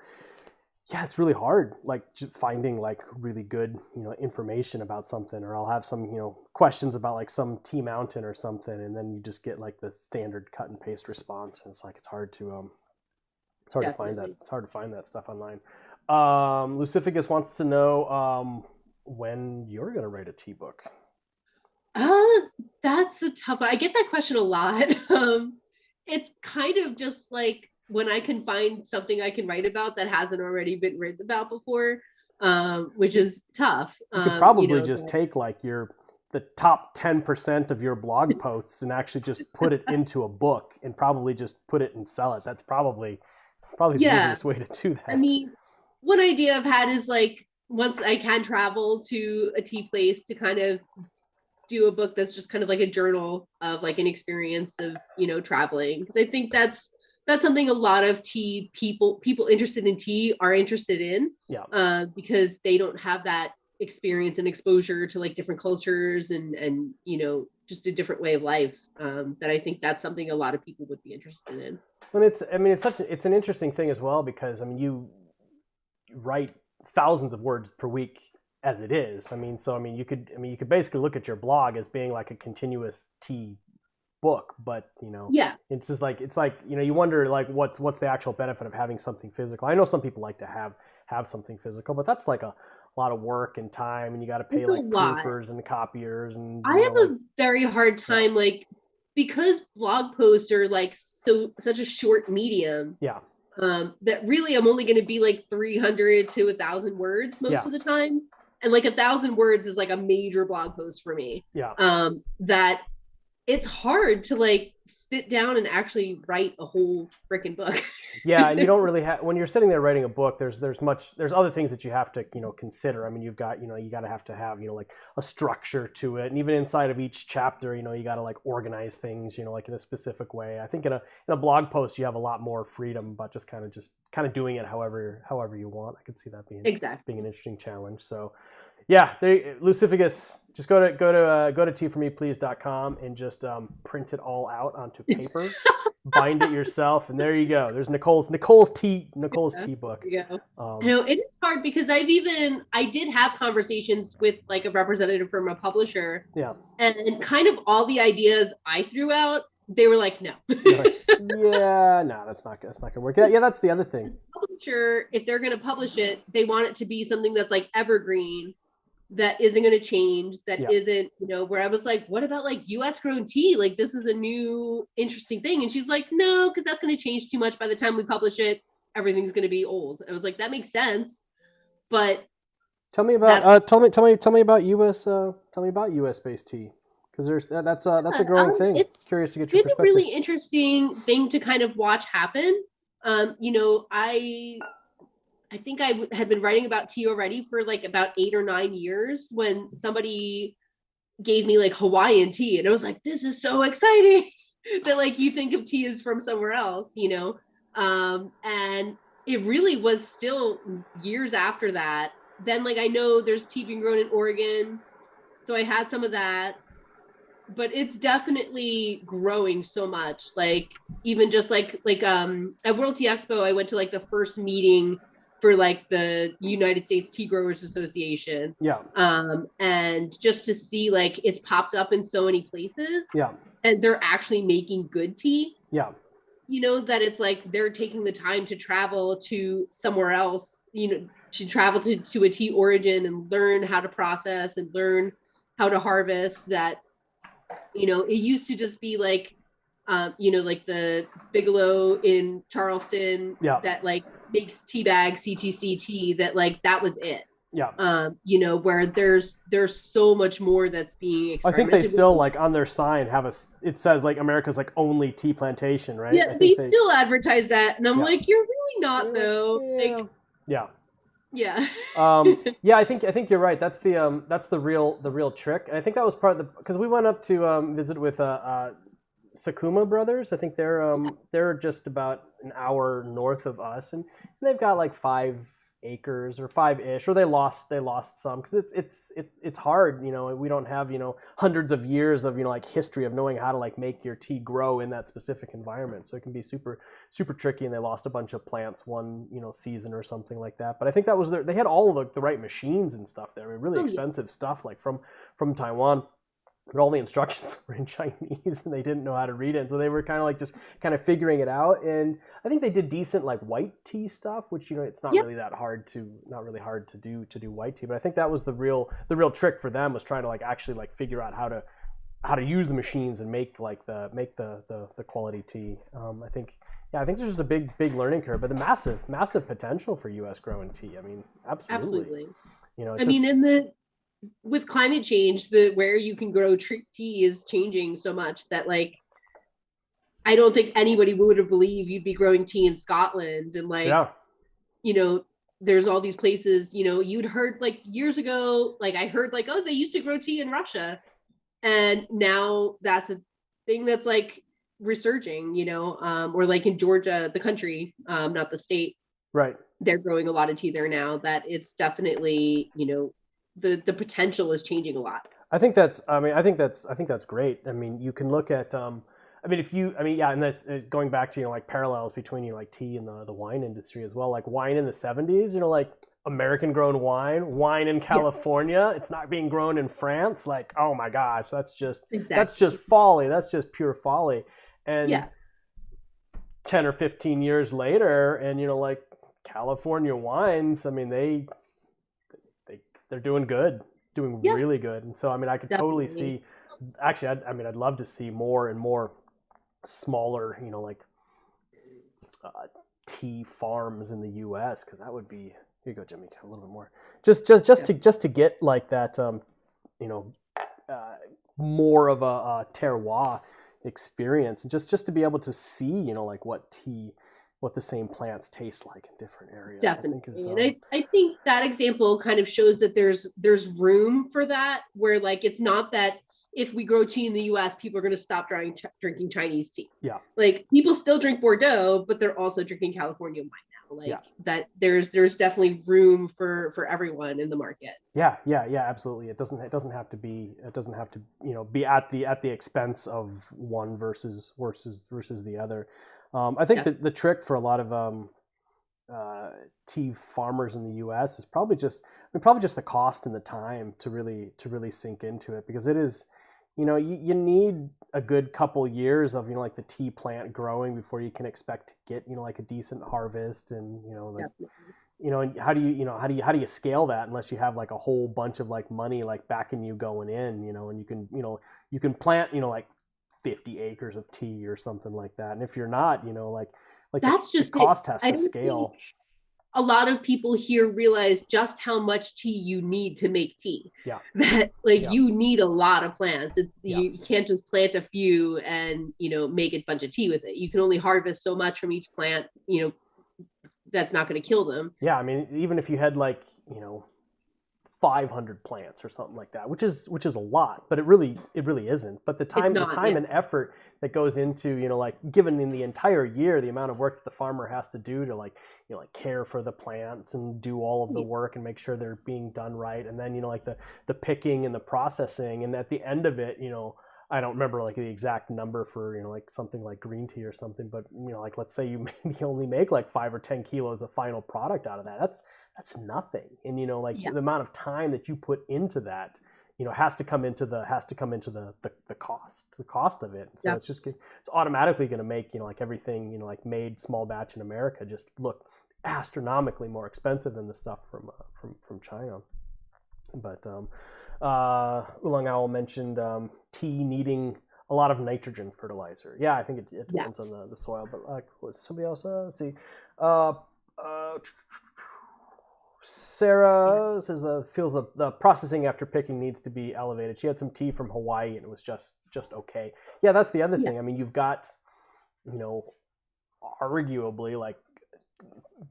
it's really hard, like just finding like really good information about something, or I'll have some questions about like some tea mountain or something, and then you just get like the standard cut and paste response, and it's like it's hard to find that. It's hard to find that stuff online. Lucificus wants to know when you're going to write a tea book. Uh, that's a tough one. I get that question a lot. It's kind of just like when I can find something I can write about that hasn't already been written about before, which is tough. You could probably just take like the top 10% of your blog posts and actually just put it into a book and probably just put it and sell it. That's probably the Yeah. easiest way to do I that. mean, one idea I've had is like once I can travel to a tea place to kind of do a book that's just kind of like a journal of like an experience of, traveling. Because I think that's something a lot of tea people interested in tea are interested in. Yeah. Because they don't have that experience and exposure to like different cultures and just a different way of life. That I think that's something a lot of people would be interested in. But it's an interesting thing as well, because I mean you write thousands of words per week as it is. You could basically look at your blog as being like a continuous tea book, but Yeah. it's just like you wonder like what's the actual benefit of having something physical. I know some people like to have something physical, but that's like a lot of work and time, and you got to pay It's a like lot. proofers and copiers, and I have a very hard time, like, because blog posts are like such a short medium. Yeah. That really I'm only going to be like 300 to 1,000 words most of the time, and like 1,000 words is like a major blog post for me. Yeah. That it's hard to like sit down and actually write a whole freaking book. Yeah, and you don't really have, when you're sitting there writing a book, there's other things that you have to consider. I mean, you got to have like a structure to it, and even inside of each chapter, you got to like organize things like in a specific way. I think in a blog post you have a lot more freedom, but just kind of doing it however you want. I could see that being an interesting challenge. So yeah, Lucificus, just go to teaformeplease.com and just print it all out onto paper, bind it yourself, and there you go. There's Nicole's tea book. Yeah. It is hard because I did have conversations with like a representative from a publisher. Yeah. And kind of all the ideas I threw out, they were like, no. Yeah, no, that's not gonna work. Yeah, that's the other thing. Publisher, if they're gonna publish it, they want it to be something that's like evergreen, that isn't going to change, that isn't, where I was like, what about like US grown tea? Like, this is a new interesting thing. And she's like, no, because that's going to change too much. By the time we publish it, everything's going to be old. I was like, that makes sense. But tell me about tell me about US based tea, because that's a growing thing. Curious to get your perspective. It's a really interesting thing to kind of watch happen. I think I had been writing about tea already for like about 8 or 9 years when somebody gave me like Hawaiian tea, and I was like, this is so exciting that like you think of tea as from somewhere else, and it really was still years after that. Then like I know there's tea being grown in Oregon, so I had some of that, but it's definitely growing so much. Like even just like at World Tea Expo, I went to like the first meeting for like the United States Tea Growers Association. Yeah. And just to see like it's popped up in so many places. Yeah. And they're actually making good tea. Yeah. That it's like they're taking the time to travel to somewhere else, to travel to a tea origin and learn how to process and learn how to harvest that. It used to just be like, like the Bigelow in Charleston that like makes tea bags, CTC tea, that like that was it. Yeah. Where there's so much more that's being experimented. I think they still like on their sign it says like America's like only tea plantation, right? Yeah, they still advertise that, and I'm like, you're really not though. Yeah. Like, yeah. Yeah. Yeah, I think you're right. That's the real trick. And I think that was part of the, because we went up to visit with Sakuma Brothers. I think they're just about an hour north of us, and they've got like 5 acres or 5-ish, or they lost some because it's hard. We don't have hundreds of years of like history of knowing how to like make your tea grow in that specific environment. So it can be super super tricky, and they lost a bunch of plants one season or something like that. But I think that was they had all of the right machines and stuff there. I mean, really expensive stuff like from Taiwan. But all the instructions were in Chinese, and they didn't know how to read it. And so they were kind of figuring it out. And I think they did decent like white tea stuff, which it's not really that hard to do white tea. But I think that was the real trick for them, was trying to like actually like figure out how how to use the machines and make like the quality tea. I think there's just a big learning curve, but the massive potential for U.S. growing tea. I mean, absolutely. You know, it's I mean, just with climate change, the where you can grow tea is changing so much that like I don't think anybody would have believed you'd be growing tea in Scotland and like yeah. you know there's all these places, you'd heard like years ago, like I heard like, oh, they used to grow tea in Russia, and now that's a thing that's like resurging, or like in Georgia, the country, not the state, Right. they're growing a lot of tea there now. That it's definitely, the potential is changing a lot. I think that's. I think that's great. I mean, you can look at. Yeah, and that's going back to like parallels between like tea and the wine industry as well. Like wine in the '70s, like American grown wine in California. It's not being grown in France. Like, oh my gosh, that's just folly. That's just pure folly. And 10 or 15 years later, and like California wines, I mean, they're doing good, really good. And so I mean, I could totally see. Actually, I'd love to see more and more smaller, like tea farms in the U.S. because that would be. Here you go, Jimmy. A little bit more. Just to get like that, more of a terroir experience, and just to be able to see, like what the same plants taste like in different areas. Definitely. I think that example kind of shows that there's room for that, where like it's not that if we grow tea in the US, people are going to stop drinking Chinese tea. Yeah. Like people still drink Bordeaux, but they're also drinking California wine now. Like that there's definitely room for everyone in the market. Yeah, absolutely. It doesn't have to be be at the expense of one versus the other. I think that the trick for a lot of tea farmers in the US is probably just the cost and the time to really sink into it, because it is, you need a good couple years of like the tea plant growing before you can expect to get like a decent harvest, and how do you scale that unless you have like a whole bunch of like money like backing you going in, and you can plant like 50 acres of tea or something like that, and if you're not, like that's the cost has to scale. A lot of people here realize just how much tea you need to make tea. Yeah. That you need a lot of plants. You can't just plant a few and make a bunch of tea with it. You can only harvest so much from each plant. That's not going to kill them. Yeah, I mean, even if you had like 500 plants or something like that, which is a lot, but it really isn't. But the time and effort that goes into like given in the entire year, the amount of work that the farmer has to do to like care for the plants and do all of the work and make sure they're being done right, and then like the picking and the processing, and at the end of it, I don't remember like the exact number for like something like green tea or something, but like let's say you maybe only make like 5 or 10 kilos of final product out of that. That's nothing. And the amount of time that you put into that has to come into the cost of it. So it's automatically going to make like everything like made small batch in America just look astronomically more expensive than the stuff from China. But Oolong Owl mentioned tea needing a lot of nitrogen fertilizer. Yeah, I think it depends on the soil. But was somebody else? Let's see. Sarah says feels the processing after picking needs to be elevated. She had some tea from Hawaii and it was just okay. Yeah, that's the other thing. I mean, you've got arguably like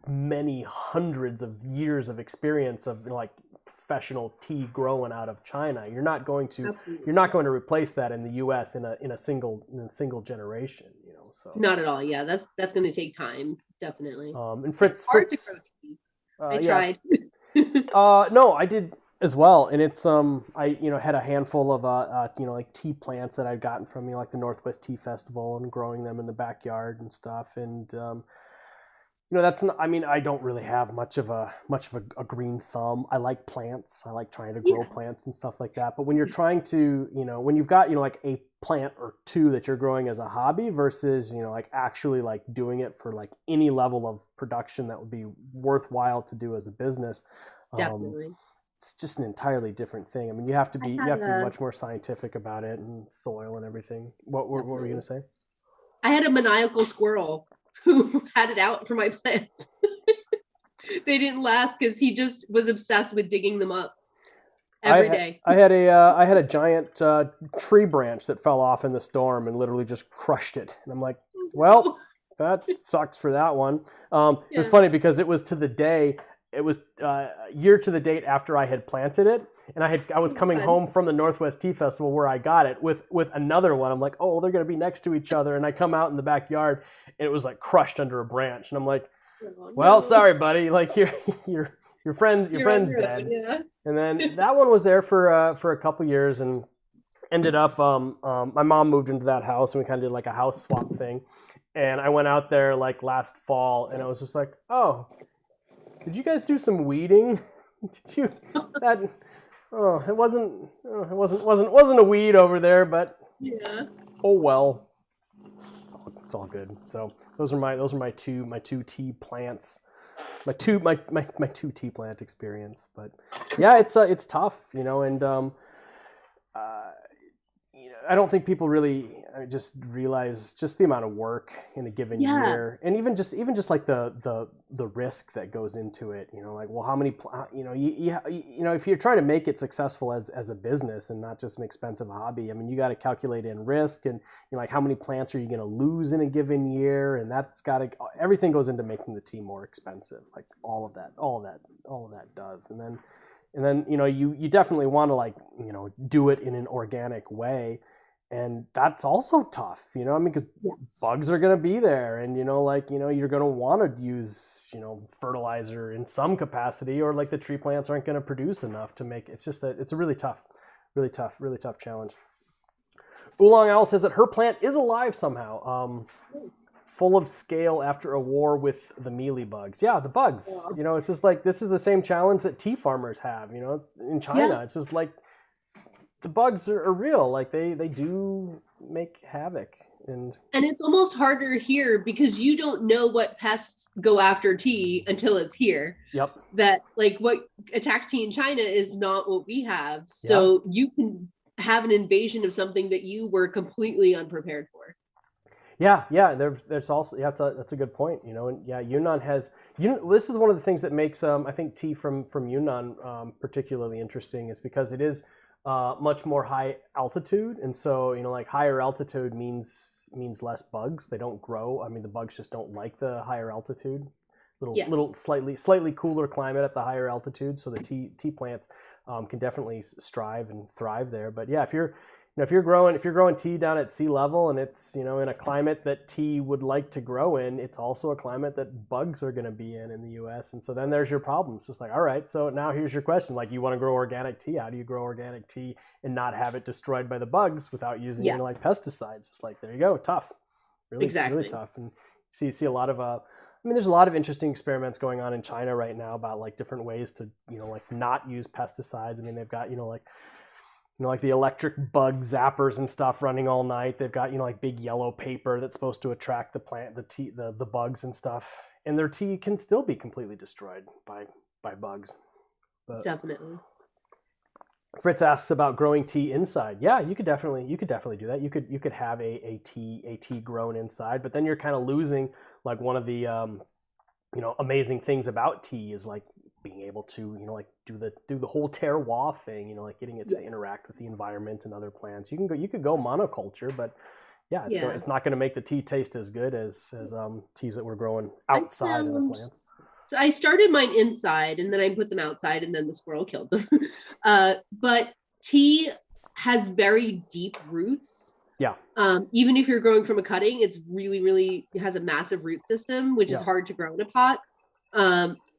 many hundreds of years of experience of like professional tea growing out of China. You're not going to replace that in the U.S. in a single generation. So not at all. Yeah, that's going to take time, definitely. And Fritz, I tried. No, I did as well, and it's I had a handful of like tea plants that I'd gotten from like the Northwest Tea Festival and growing them in the backyard and stuff, and that's not, I mean, I don't really have much of a green thumb. I like plants. I like trying to grow plants and stuff like that. But when you're trying to, when you've got, like a plant or two that you're growing as a hobby versus, like actually like doing it for like any level of production that would be worthwhile to do as a business. Definitely. it's just an entirely different thing. I mean, you have to be had much more scientific about it and soil and everything. What were you gonna say? I had a maniacal squirrel who had it out for my plants. They didn't last because he just was obsessed with digging them up every day. I had a giant tree branch that fell off in the storm and literally just crushed it. And I'm like, well, that sucks for that one. It was funny because it was to the day. It was year to the date after I had planted it, and I was coming home from the Northwest Tea Festival where I got it with another one. I'm like, oh, they're gonna be next to each other, and I come out in the backyard, and it was like crushed under a branch, and I'm like, well, sorry, buddy, like your friend's dead. Yeah. And then that one was there for a couple years, and ended up my mom moved into that house, and we kind of did like a house swap thing, and I went out there like last fall, and I was just like, oh. Did you guys do some weeding? Did you that? Oh, it wasn't a weed over there, but Yeah. oh well. It's all good. So those are my two tea plants, my two tea plant experience. But yeah, it's tough, you know, and you know, I don't think people really just realize just the amount of work in a given year, and even just like the risk that goes into it. You know, like, well, how many you know, you know, if you're trying to make it successful as a business and not just an expensive hobby, I mean, you got to calculate in risk, and you know, like how many plants are you going to lose in a given year, and that's got to everything goes into making the tea more expensive. Like all of that does, and then you know, you definitely want to, like, you know, do it in an organic way. And that's also tough, you know, I mean, because bugs are going to be there, and, you know, like, you know, you're going to want to use, you know, fertilizer in some capacity, or like the tree plants aren't going to produce enough to make it's a really tough challenge. Oolong Owl says that her plant is alive somehow, full of scale after a war with the mealy bugs. Yeah, the bugs, you know, it's just like, this is the same challenge that tea farmers have, you know, in China. It's just like, the bugs are real. Like they do make havoc, and it's almost harder here because you don't know what pests go after tea until it's here. Yep. That, like, what attacks tea in China is not what we have. So you can have an invasion of something that you were completely unprepared for. Yeah. There's also that's a good point. You know, and Yunnan has this is one of the things that makes I think tea from Yunnan particularly interesting, is because it is much more high altitude, and so, you know, like higher altitude means less bugs. They don't grow. I mean, the bugs just don't like the higher altitude. Little slightly cooler climate at the higher altitude, so the tea plants can definitely strive and thrive there. But yeah, if you're growing tea down at sea level, and it's, you know, in a climate that tea would like to grow in, it's also a climate that bugs are going to be in the U.S. And so then there's your problem. It's just like, all right, so now here's your question. Like, you want to grow organic tea. How do you grow organic tea and not have it destroyed by the bugs without using you know, like pesticides? It's like, there you go. Tough. Really tough. And see a lot of I mean, there's a lot of interesting experiments going on in China right now about like different ways to, you know, like not use pesticides. I mean, they've got, you know, like the electric bug zappers and stuff running all night. They've got, you know, like big yellow paper that's supposed to attract the bugs and stuff. And their tea can still be completely destroyed by bugs. But definitely. Fritz asks about growing tea inside. Yeah, you could definitely do that. You could have a tea grown inside, but then you're kind of losing like one of the you know, amazing things about tea is like being able to, you know, like do the whole terroir thing, you know, like getting it to interact with the environment and other plants. You could go monoculture, but it's not going to make the tea taste as good as teas that we're growing outside of the plants. So I started mine inside, and then I put them outside, and then the squirrel killed them. But tea has very deep roots. Yeah. Even if you're growing from a cutting, it's really it has a massive root system, which is hard to grow in a pot.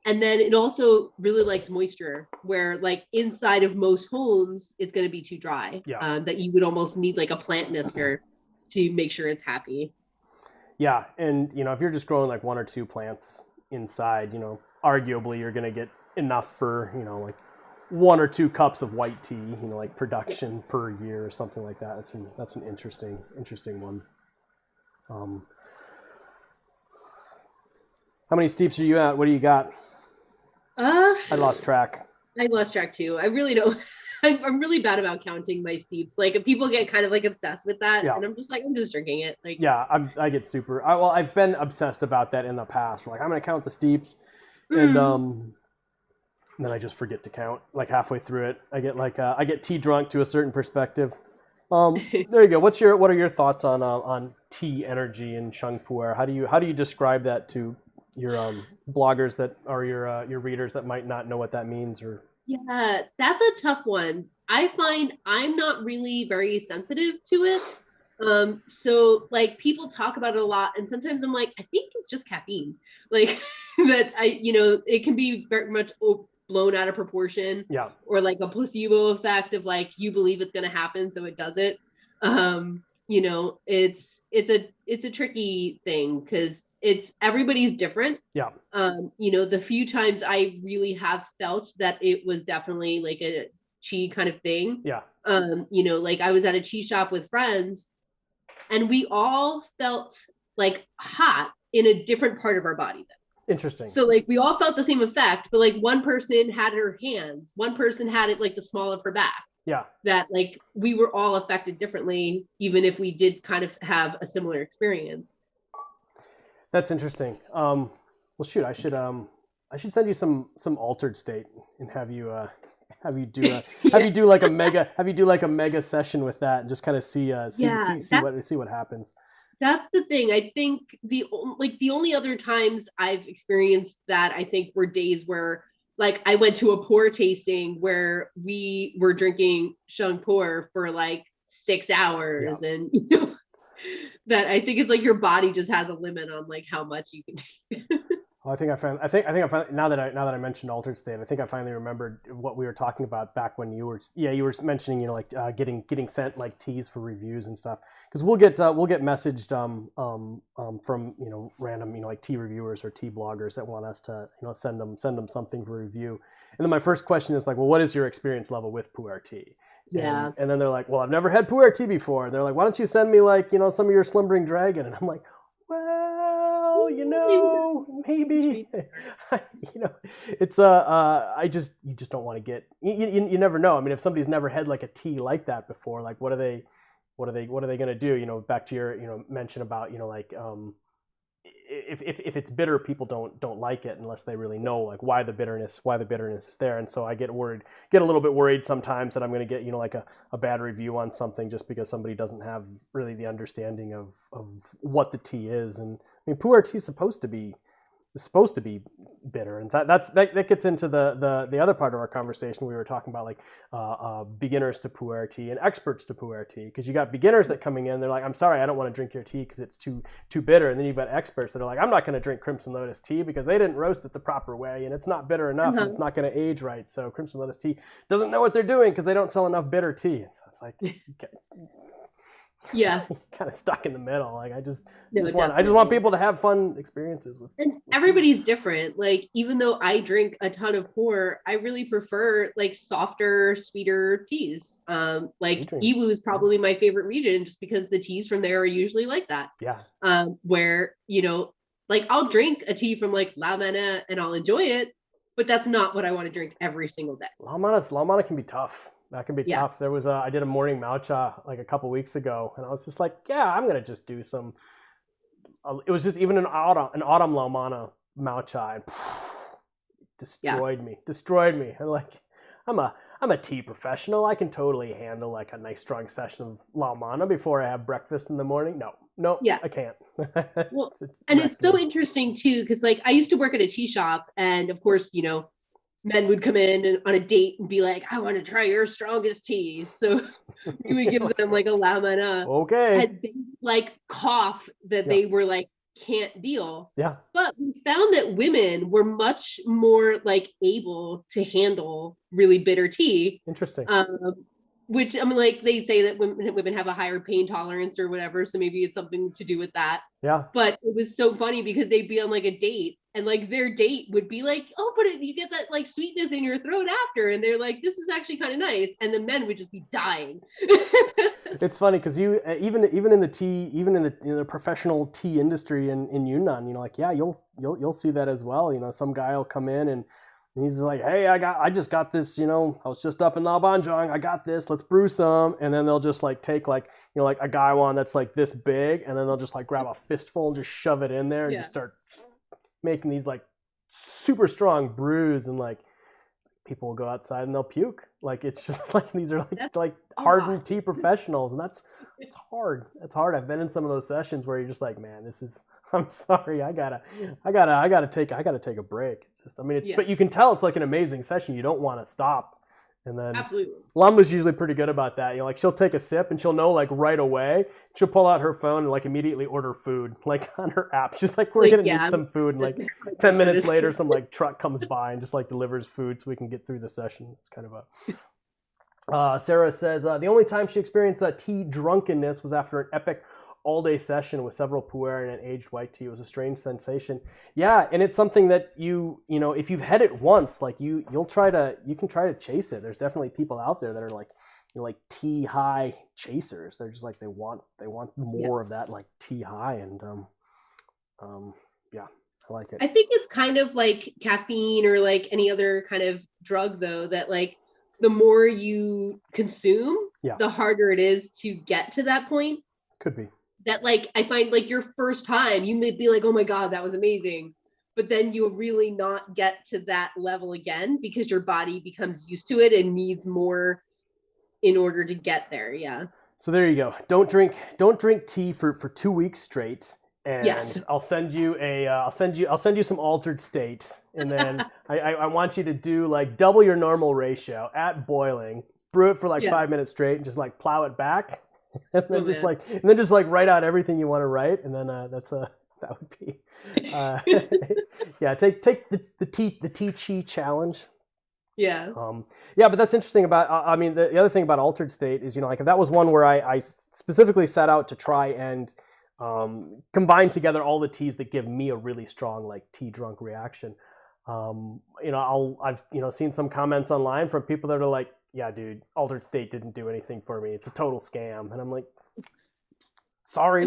And then it also really likes moisture, where like inside of most homes, it's going to be too dry. That you would almost need like a plant mister to make sure it's happy. Yeah. And, you know, if you're just growing like one or two plants inside, you know, arguably you're going to get enough for, you know, like 1 or 2 cups of white tea, you know, like production per year or something like that. That's an interesting one. How many steeps are you at? What do you got? I lost track. I lost track too. I really don't. I'm really bad about counting my steeps. Like people get kind of like obsessed with that, Yeah. and I'm just like, I'm just drinking it. Like, Yeah, I get super. Well, I've been obsessed about that in the past. Like, I'm gonna count the steeps, and mm. then I just forget to count. Like halfway through it, I get tea drunk to a certain perspective. There you go. What are your thoughts on tea energy and sheng pu'er? How do you describe that to your bloggers that are your readers that might not know what that means? Or Yeah, that's a tough one. I find I'm not really very sensitive to it. So like people talk about it a lot, and sometimes I'm like, I think it's just caffeine. Like that it can be very much blown out of proportion, yeah, or like a placebo effect of like you believe it's gonna happen, so it does it. It's a tricky thing because it's everybody's different. yeah, The few times I really have felt that it was definitely like a chi kind of thing. yeah. Like I was at a chi shop with friends and we all felt like hot in a different part of our body. Interesting. So like we all felt the same effect, but like one person had her hands, one person had it like the small of her back. Yeah. That like we were all affected differently, even if we did kind of have a similar experience. That's interesting. Well, shoot, I should send you some altered state and have you do like a mega session with that and just kind of see what happens. That's the thing. I think the only other times I've experienced that I think were days where like I went to a pu'er tasting where we were drinking sheng pu'er for like 6 hours, Yeah. and that I think it's like your body just has a limit on like how much you can take. Well, I think I found now that I mentioned altered state, I think I finally remembered what we were talking about back when you were mentioning getting sent like teas for reviews and stuff, because we'll get messaged from random like tea reviewers or tea bloggers that want us to send them something for review, and then my first question is like, well, what is your experience level with pu'er tea? Yeah. And then they're like, well, I've never had pu'er tea before. And they're like, why don't you send me like some of your slumbering dragon? And I'm like, well, maybe, it's you just don't want to get, you never know. I mean, if somebody's never had like a tea like that before, like what are they going to do? Back to your, mention about, if it's bitter, people don't like it unless they really know like why the bitterness is there. And so I get a little bit worried sometimes that I'm going to get like a bad review on something just because somebody doesn't have really the understanding of what the tea is. And I mean, pu'er tea is supposed to be bitter, and that gets into the other part of our conversation. We were talking about like beginners to pu'er tea and experts to pu'er tea, because you got beginners that coming in, they're like, I'm sorry, I don't want to drink your tea because it's too bitter. And then you've got experts that are like, I'm not going to drink Crimson Lotus tea because they didn't roast it the proper way and it's not bitter enough and it's not going to age right. So Crimson Lotus tea doesn't know what they're doing because they don't sell enough bitter tea. And so it's like, okay. Yeah. Kind of stuck in the middle. Like I just want people to have fun experiences with. And everybody's different. Like even though I drink a ton of pu'er, I really prefer like softer, sweeter teas. Like Iwu is probably my favorite region just because the teas from there are usually like that. Yeah. Where like I'll drink a tea from like La Mana and I'll enjoy it, but that's not what I want to drink every single day. La Mana can be tough. That can be tough. There was I did a morning matcha like a couple weeks ago, and I was just like, yeah, I'm gonna just do some. It was just even an autumn La Mana matcha, and destroyed me. And like, I'm a tea professional. I can totally handle like a nice strong session of La Mana before I have breakfast in the morning. No, I can't. Well, it's so interesting too, because like I used to work at a tea shop, and of course, men would come in on a date and be like, I want to try your strongest tea. So we would give them like a La Mana. Okay. And they like cough that they were like, can't deal. Yeah. But we found that women were much more like able to handle really bitter tea. Interesting. Which I mean, like they say that women have a higher pain tolerance or whatever, so maybe it's something to do with that. Yeah. But it was so funny because they'd be on like a date, and like their date would be like, "Oh, but you get that like sweetness in your throat after," and they're like, "This is actually kind of nice," and the men would just be dying. It's funny because you even in the professional tea industry in Yunnan, like you'll see that as well. Some guy will come in and And he's like, hey, I just got this, I was just up in Labanjong. I got this. Let's brew some. And then they'll just like take like, like a gaiwan that's like this big, and then they'll just like grab a fistful and just shove it in there and just start making these like super strong brews, and like people will go outside and they'll puke. Like it's just like these are like hardened tea professionals, and it's hard. It's hard. I've been in some of those sessions where you're just like, man, this is. I'm sorry. I gotta take a break. But you can tell it's like an amazing session. You don't want to stop. And then absolutely, Lumba's usually pretty good about that. Like she'll take a sip and she'll know like right away. She'll pull out her phone and like immediately order food like on her app. She's like, we're gonna need some food. And like 10 minutes later, some like truck comes by and just like delivers food so we can get through the session. It's kind of Sarah says the only time she experienced tea drunkenness was after an epic all-day session with several pu'er and an aged white tea. It was a strange sensation. Yeah, and it's something that if you've had it once, like you can try to chase it. There's definitely people out there that are like, like tea high chasers. They're just like they want more of that like tea high, and I like it. I think it's kind of like caffeine or like any other kind of drug, though, that like the more you consume, the harder it is to get to that point. Could be. That like I find like your first time you may be like, oh my god, that was amazing, but then you'll really not get to that level again because your body becomes used to it and needs more in order to get there. So there you go. Don't drink tea for 2 weeks straight, and I'll send you some altered state, and then I want you to do like double your normal ratio at boiling, brew it for like 5 minutes straight, and just like plow it back. And then just write out everything you want to write, and then that would be take the tea chi challenge. But that's interesting about the other thing about altered state is like if that was one where I specifically set out to try and combine together all the teas that give me a really strong like tea drunk reaction. I've seen some comments online from people that are like, yeah, dude, altered state didn't do anything for me. It's a total scam. And I'm like, sorry.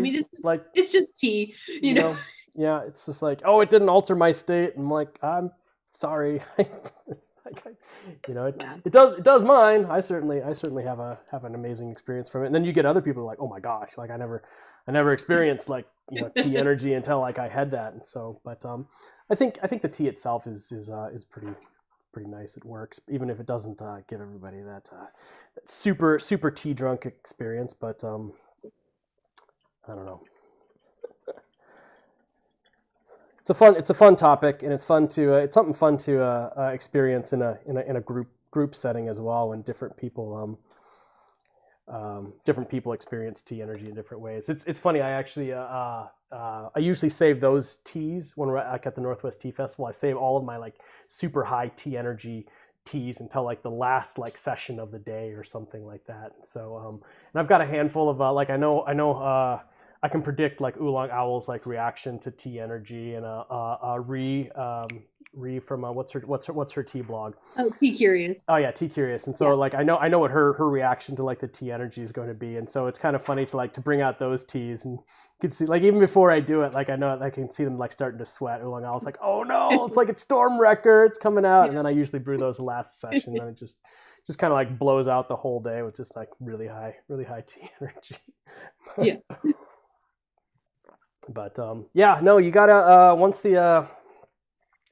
It's just tea, you know? Yeah, it's just like, oh, it didn't alter my state. I'm like, I'm sorry. It does mine. I certainly have an amazing experience from it. And then you get other people like, oh my gosh, like I never experienced like tea energy until like I had that. And so, but I think the tea itself is pretty nice. It works, even if it doesn't give everybody that super tea drunk experience. But I don't know. It's a fun topic, and it's something fun to experience in a group setting as well, when different people experience tea energy in different ways. It's funny. I actually I usually save those teas when we're like at the Northwest Tea Festival. I save all of my like super high tea energy teas until like the last like session of the day or something like that. So and I've got a handful of like I know I can predict like Oolong Owl's like reaction to tea energy, and Ree from what's her tea blog? Oh, Tea Curious. Oh yeah, Tea Curious. And so like I know what her reaction to like the tea energy is going to be, and so it's kind of funny to bring out those teas, and you can see like even before I do it, like I know I can see them like starting to sweat. Oolong Owl's like, oh no, it's like it's Storm Wrecker, it's coming out, and then I usually brew those the last session, and it just kind of like blows out the whole day with just like really high tea energy. Yeah. But you gotta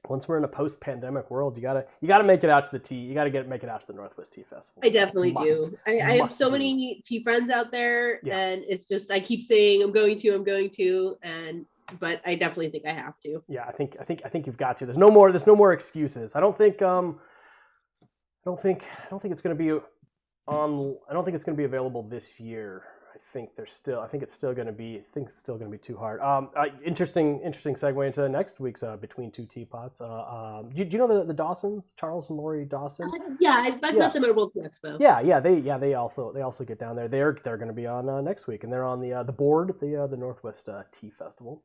once we're in a post-pandemic world, you gotta make it out to the tea. You gotta make it out to the Northwest Tea Festival. I definitely do. I have so many tea friends out there, and it's just I keep saying I'm going to, but I definitely think I have to. Yeah, I think you've got to. There's no more excuses. I don't think it's going to be I don't think it's going to be available this year. I think it's still going to be too hard. Interesting segue into next week's Between Two Teapots. Do you know the Dawsons, Charles and Lori Dawson? I've met them at World Tea Expo. They also get down there. They're going to be on next week, and they're on the board at the Northwest Tea Festival.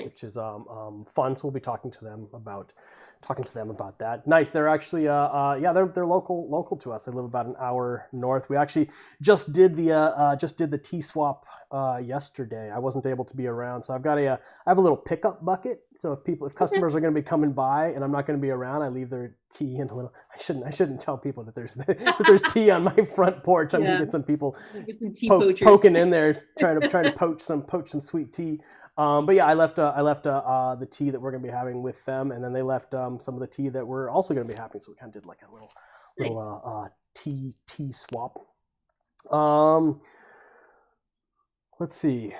which is fun. So we'll be talking to them about that. Nice. They're actually they're local to us. They live about an hour north. We actually just did the tea swap yesterday. I wasn't able to be around, so I have a little pickup bucket. So if customers are going to be coming by and I'm not going to be around, I leave their tea in a little. I shouldn't tell people that there's tea on my front porch. I'm gonna get some people poking in there trying to poach some sweet tea. But yeah, I left the tea that we're going to be having with them, and then they left some of the tea that we're also going to be having. So we kind of did like a little tea swap. Let's see,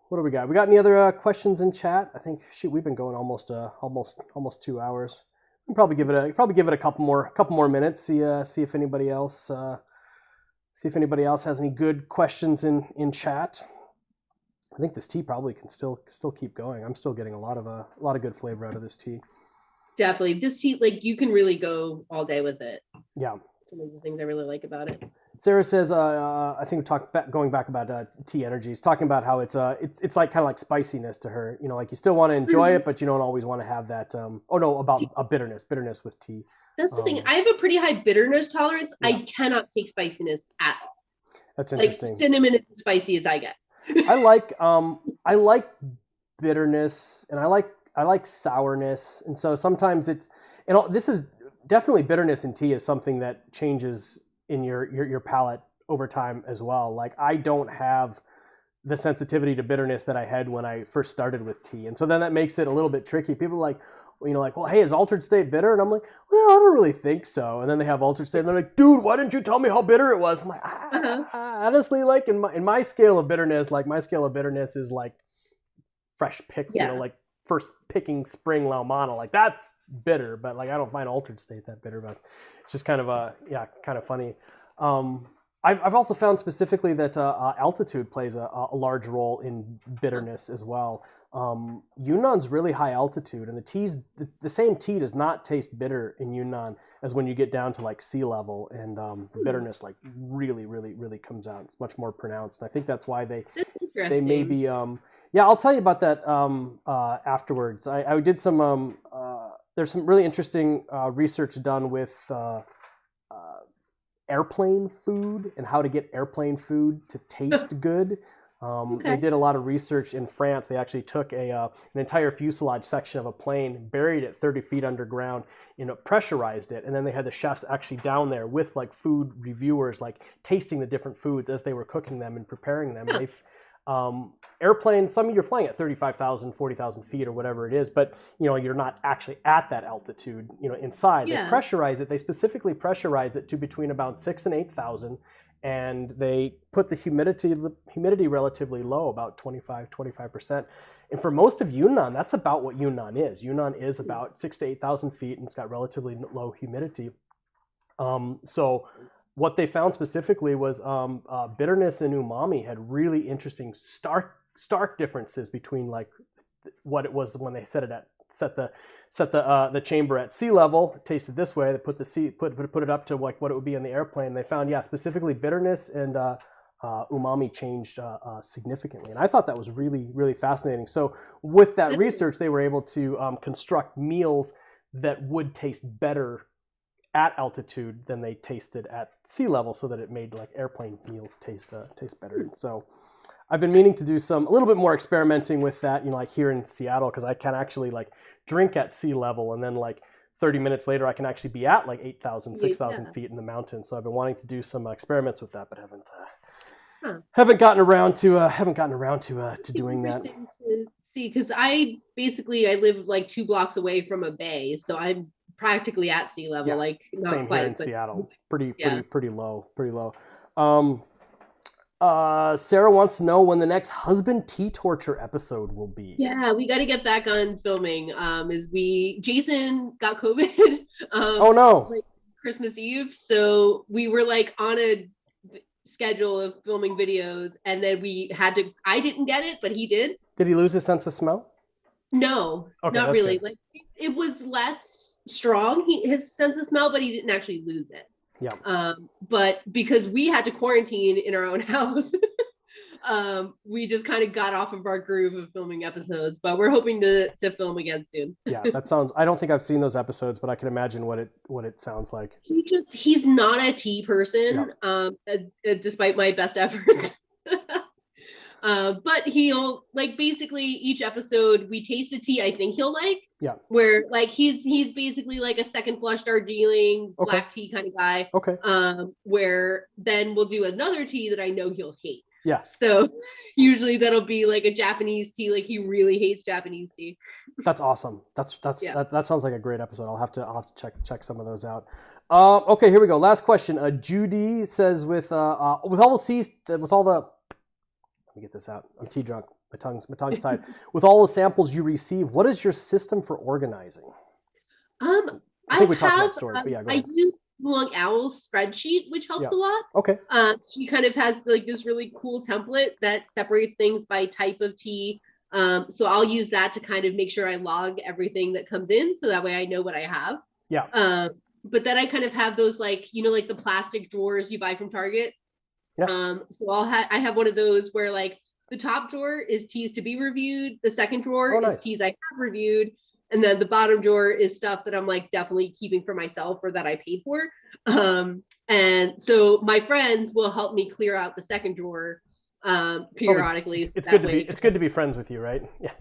what do we got? We got any other questions in chat? I think we've been going almost 2 hours. We'll probably give it a couple more minutes. See if anybody else has any good questions in chat. I think this tea probably can still keep going. I'm still getting a lot of good flavor out of this tea. Definitely, this tea, like, you can really go all day with it. Yeah, some of the things I really like about it. Sarah says, I think going back about tea energy. It's talking about how it's like kind of like spiciness to her. You know, like you still want to enjoy it, but you don't always want to have that. About a bitterness with tea. That's the thing. I have a pretty high bitterness tolerance. Yeah. I cannot take spiciness at all. That's interesting. Like cinnamon is as spicy as I get. I like bitterness, and I like sourness, and so sometimes this is definitely bitterness in tea is something that changes in your palate over time as well. Like I don't have the sensitivity to bitterness that I had when I first started with tea, and so then that makes it a little bit tricky. People are like, well, hey, is altered state bitter? And I'm like, well, I don't really think so. And then they have altered state, and they're like, dude, why didn't you tell me how bitter it was? I'm like, honestly, like in my scale of bitterness, like my scale of bitterness is like fresh picked, like first picking spring Laumana, like that's bitter. But like I don't find altered state that bitter. But it's just kind of funny. I've also found specifically that altitude plays a large role in bitterness as well. Yunnan's really high altitude, and the same tea does not taste bitter in Yunnan as when you get down to like sea level, and the bitterness like really comes out. It's much more pronounced, and I think that's why they may be. I'll tell you about that afterwards. I did some. There's some really interesting research done with airplane food and how to get airplane food to taste good. They did a lot of research in France. They actually took an entire fuselage section of a plane, buried it 30 feet underground, pressurized it, and then they had the chefs actually down there with like food reviewers, like tasting the different foods as they were cooking them and preparing them. And airplanes, you're flying at 35,000, 40,000 feet or whatever it is, but you're not actually at that altitude, inside. They pressurize it. They specifically pressurize it to between about 6,000 and 8,000. And they put the humidity relatively low, about 25%. And for most of Yunnan, that's about what Yunnan is. Yunnan is about 6,000 to 8,000 feet, and it's got relatively low humidity. So what they found specifically was bitterness and umami had really interesting stark differences between like what it was when they set the chamber at sea level. It tasted this way. They put it up to like what it would be in the airplane. They found specifically bitterness and umami changed significantly, and I thought that was really fascinating. So with that research, they were able to construct meals that would taste better at altitude than they tasted at sea level, so that it made like airplane meals taste better. So I've been meaning to do a little bit more experimenting with that, like here in Seattle, because I can actually like drink at sea level, and then like 30 minutes later I can actually be at like 8,000, 6,000 feet in the mountains. So I've been wanting to do some experiments with that, but haven't gotten around to doing that. To see, because I live like 2 blocks away from a bay, so I'm practically at sea level. Like not same quite, here in Seattle. Pretty low. Sarah wants to know when the next husband tea torture episode will be. Yeah, we got to get back on filming. Jason got COVID. Oh no! Like Christmas Eve, so we were like on a schedule of filming videos, and then we had to. I didn't get it, but he did. Did he lose his sense of smell? No, not really. Good. Like it was less strong. His sense of smell, but he didn't actually lose it. Yeah. But because we had to quarantine in our own house, we just kind of got off of our groove of filming episodes, but we're hoping to film again soon. Yeah, that sounds. I don't think I've seen those episodes, but I can imagine what it sounds like. He's not a tea person, despite my best efforts. But he'll like basically each episode we taste a tea I think he'll like. Yeah. Where like he's basically like a second flush Darjeeling black tea kind of guy. Okay. Where then we'll do another tea that I know he'll hate. Yeah. So usually that'll be like a Japanese tea, like he really hates Japanese tea. That's awesome. That sounds like a great episode. I'll have to check some of those out. Okay, here we go. Last question. Judy says with all the let me get this out. I'm tea drunk. My tongue's tied. With all the samples you receive, what is your system for organizing? I think we talked about storage, but yeah, go ahead. I use Long Owl's spreadsheet, which helps a lot. Okay. She kind of has like this really cool template that separates things by type of tea. So I'll use that to kind of make sure I log everything that comes in, so that way I know what I have. Yeah. But then I kind of have those like like the plastic drawers you buy from Target. Yeah. So I have one of those where like the top drawer is teas to be reviewed, the second drawer is teas I have reviewed, and then the bottom drawer is stuff that I'm like definitely keeping for myself or that I paid for. And so my friends will help me clear out the second drawer periodically. It's good to be friends with you, right? Yeah.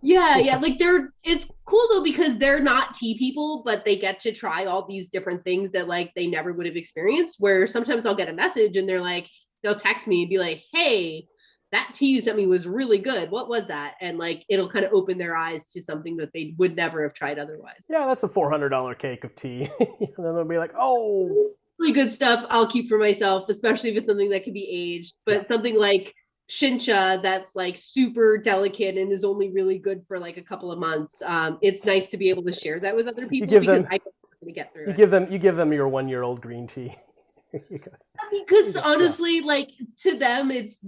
Yeah. Like it's cool though, because they're not tea people, but they get to try all these different things that like they never would have experienced, where sometimes I'll get a message and they'll text me and be like, hey, that tea you sent me was really good. What was that? And like, it'll kind of open their eyes to something that they would never have tried otherwise. Yeah. That's a $400 cake of tea. And then they'll be like, oh, really good stuff I'll keep for myself, especially if it's something that can be aged, but something like Shincha that's like super delicate and is only really good for like a couple of months. It's nice to be able to share that with other people because I don't know to get through it. You give them your 1-year-old green tea. Because honestly, like to them, it's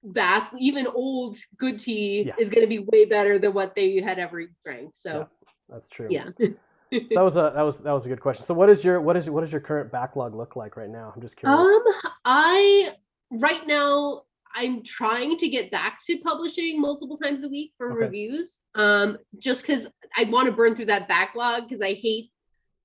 vast. Even old good tea is going to be way better than what they had ever drank. So that's true. Yeah. So that was a good question. So what does your current backlog look like right now? I'm just curious. Right now I'm trying to get back to publishing multiple times a week for reviews. Just because I want to burn through that backlog, because I hate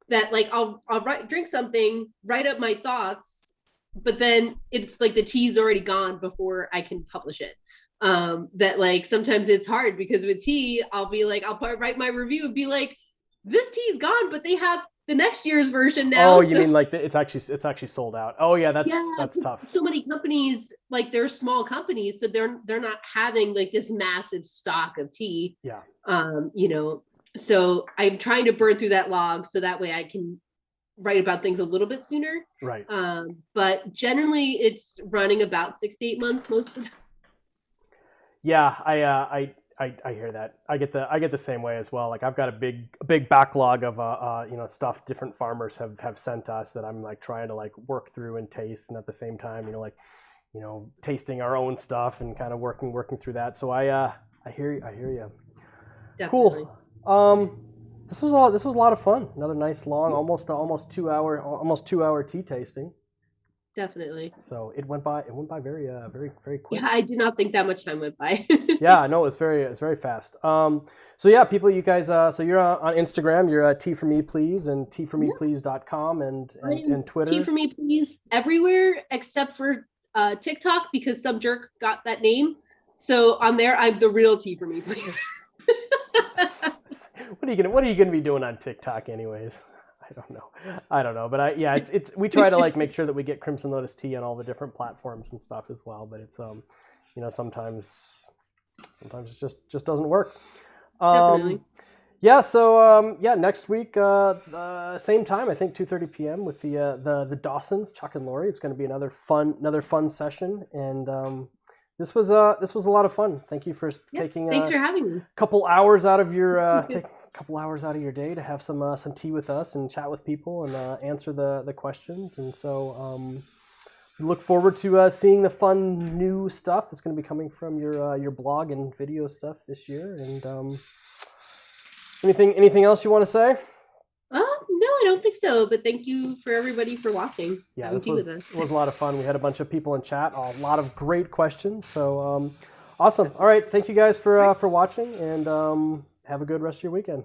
that like I'll drink something, write up my thoughts, but then it's like the tea's already gone before I can publish it. That like sometimes it's hard because with tea, I'll be like, I'll write my review and be like, this tea's gone, but they have the next year's version now. Oh, you mean like it's actually sold out? Oh yeah, that's tough. So many companies, like they're small companies, so they're not having like this massive stock of tea. Yeah. So I'm trying to burn through that log so that way I can write about things a little bit sooner. Right. But generally it's running about 6 to 8 months most of the time. Yeah, I hear that. I get the same way as well. Like I've got a big backlog of stuff different farmers have sent us that I'm like trying to like work through and taste, and at the same time, tasting our own stuff and kind of working through that. So I hear you. Definitely. Cool. This was a lot of fun. Another nice long, almost 2 hour tea tasting. Definitely. So it went by very very quick. Yeah, I did not think that much time went by. Yeah, no, it's very fast. So yeah, people, you guys, so you're on Instagram, you're Tea for Me Please and teaformeplease.com and Twitter. Tea for Me Please everywhere except for TikTok, because some jerk got that name. So on there, I'm the real Tea for Me Please. What are you gonna be doing on TikTok anyways? I don't know, but it's we try to like make sure that we get Crimson Lotus Tea on all the different platforms and stuff as well. But it's sometimes it just doesn't work. Definitely. Yeah. So next week, same time, I think 2:30 p.m. with the Dawsons, Chuck and Lori. It's going to be another fun session, and this was a lot of fun. Thank you for taking. Thanks for having me. Couple hours out of your couple hours out of your day to have some tea with us and chat with people and answer the questions. And so we look forward to seeing the fun new stuff that's going to be coming from your blog and video stuff this year. And anything else you want to say? No, I don't think so. But thank you for everybody for watching. Yeah, having this tea with us. was a lot of fun. We had a bunch of people in chat, a lot of great questions. So awesome. All right, thank you guys for watching, and have a good rest of your weekend.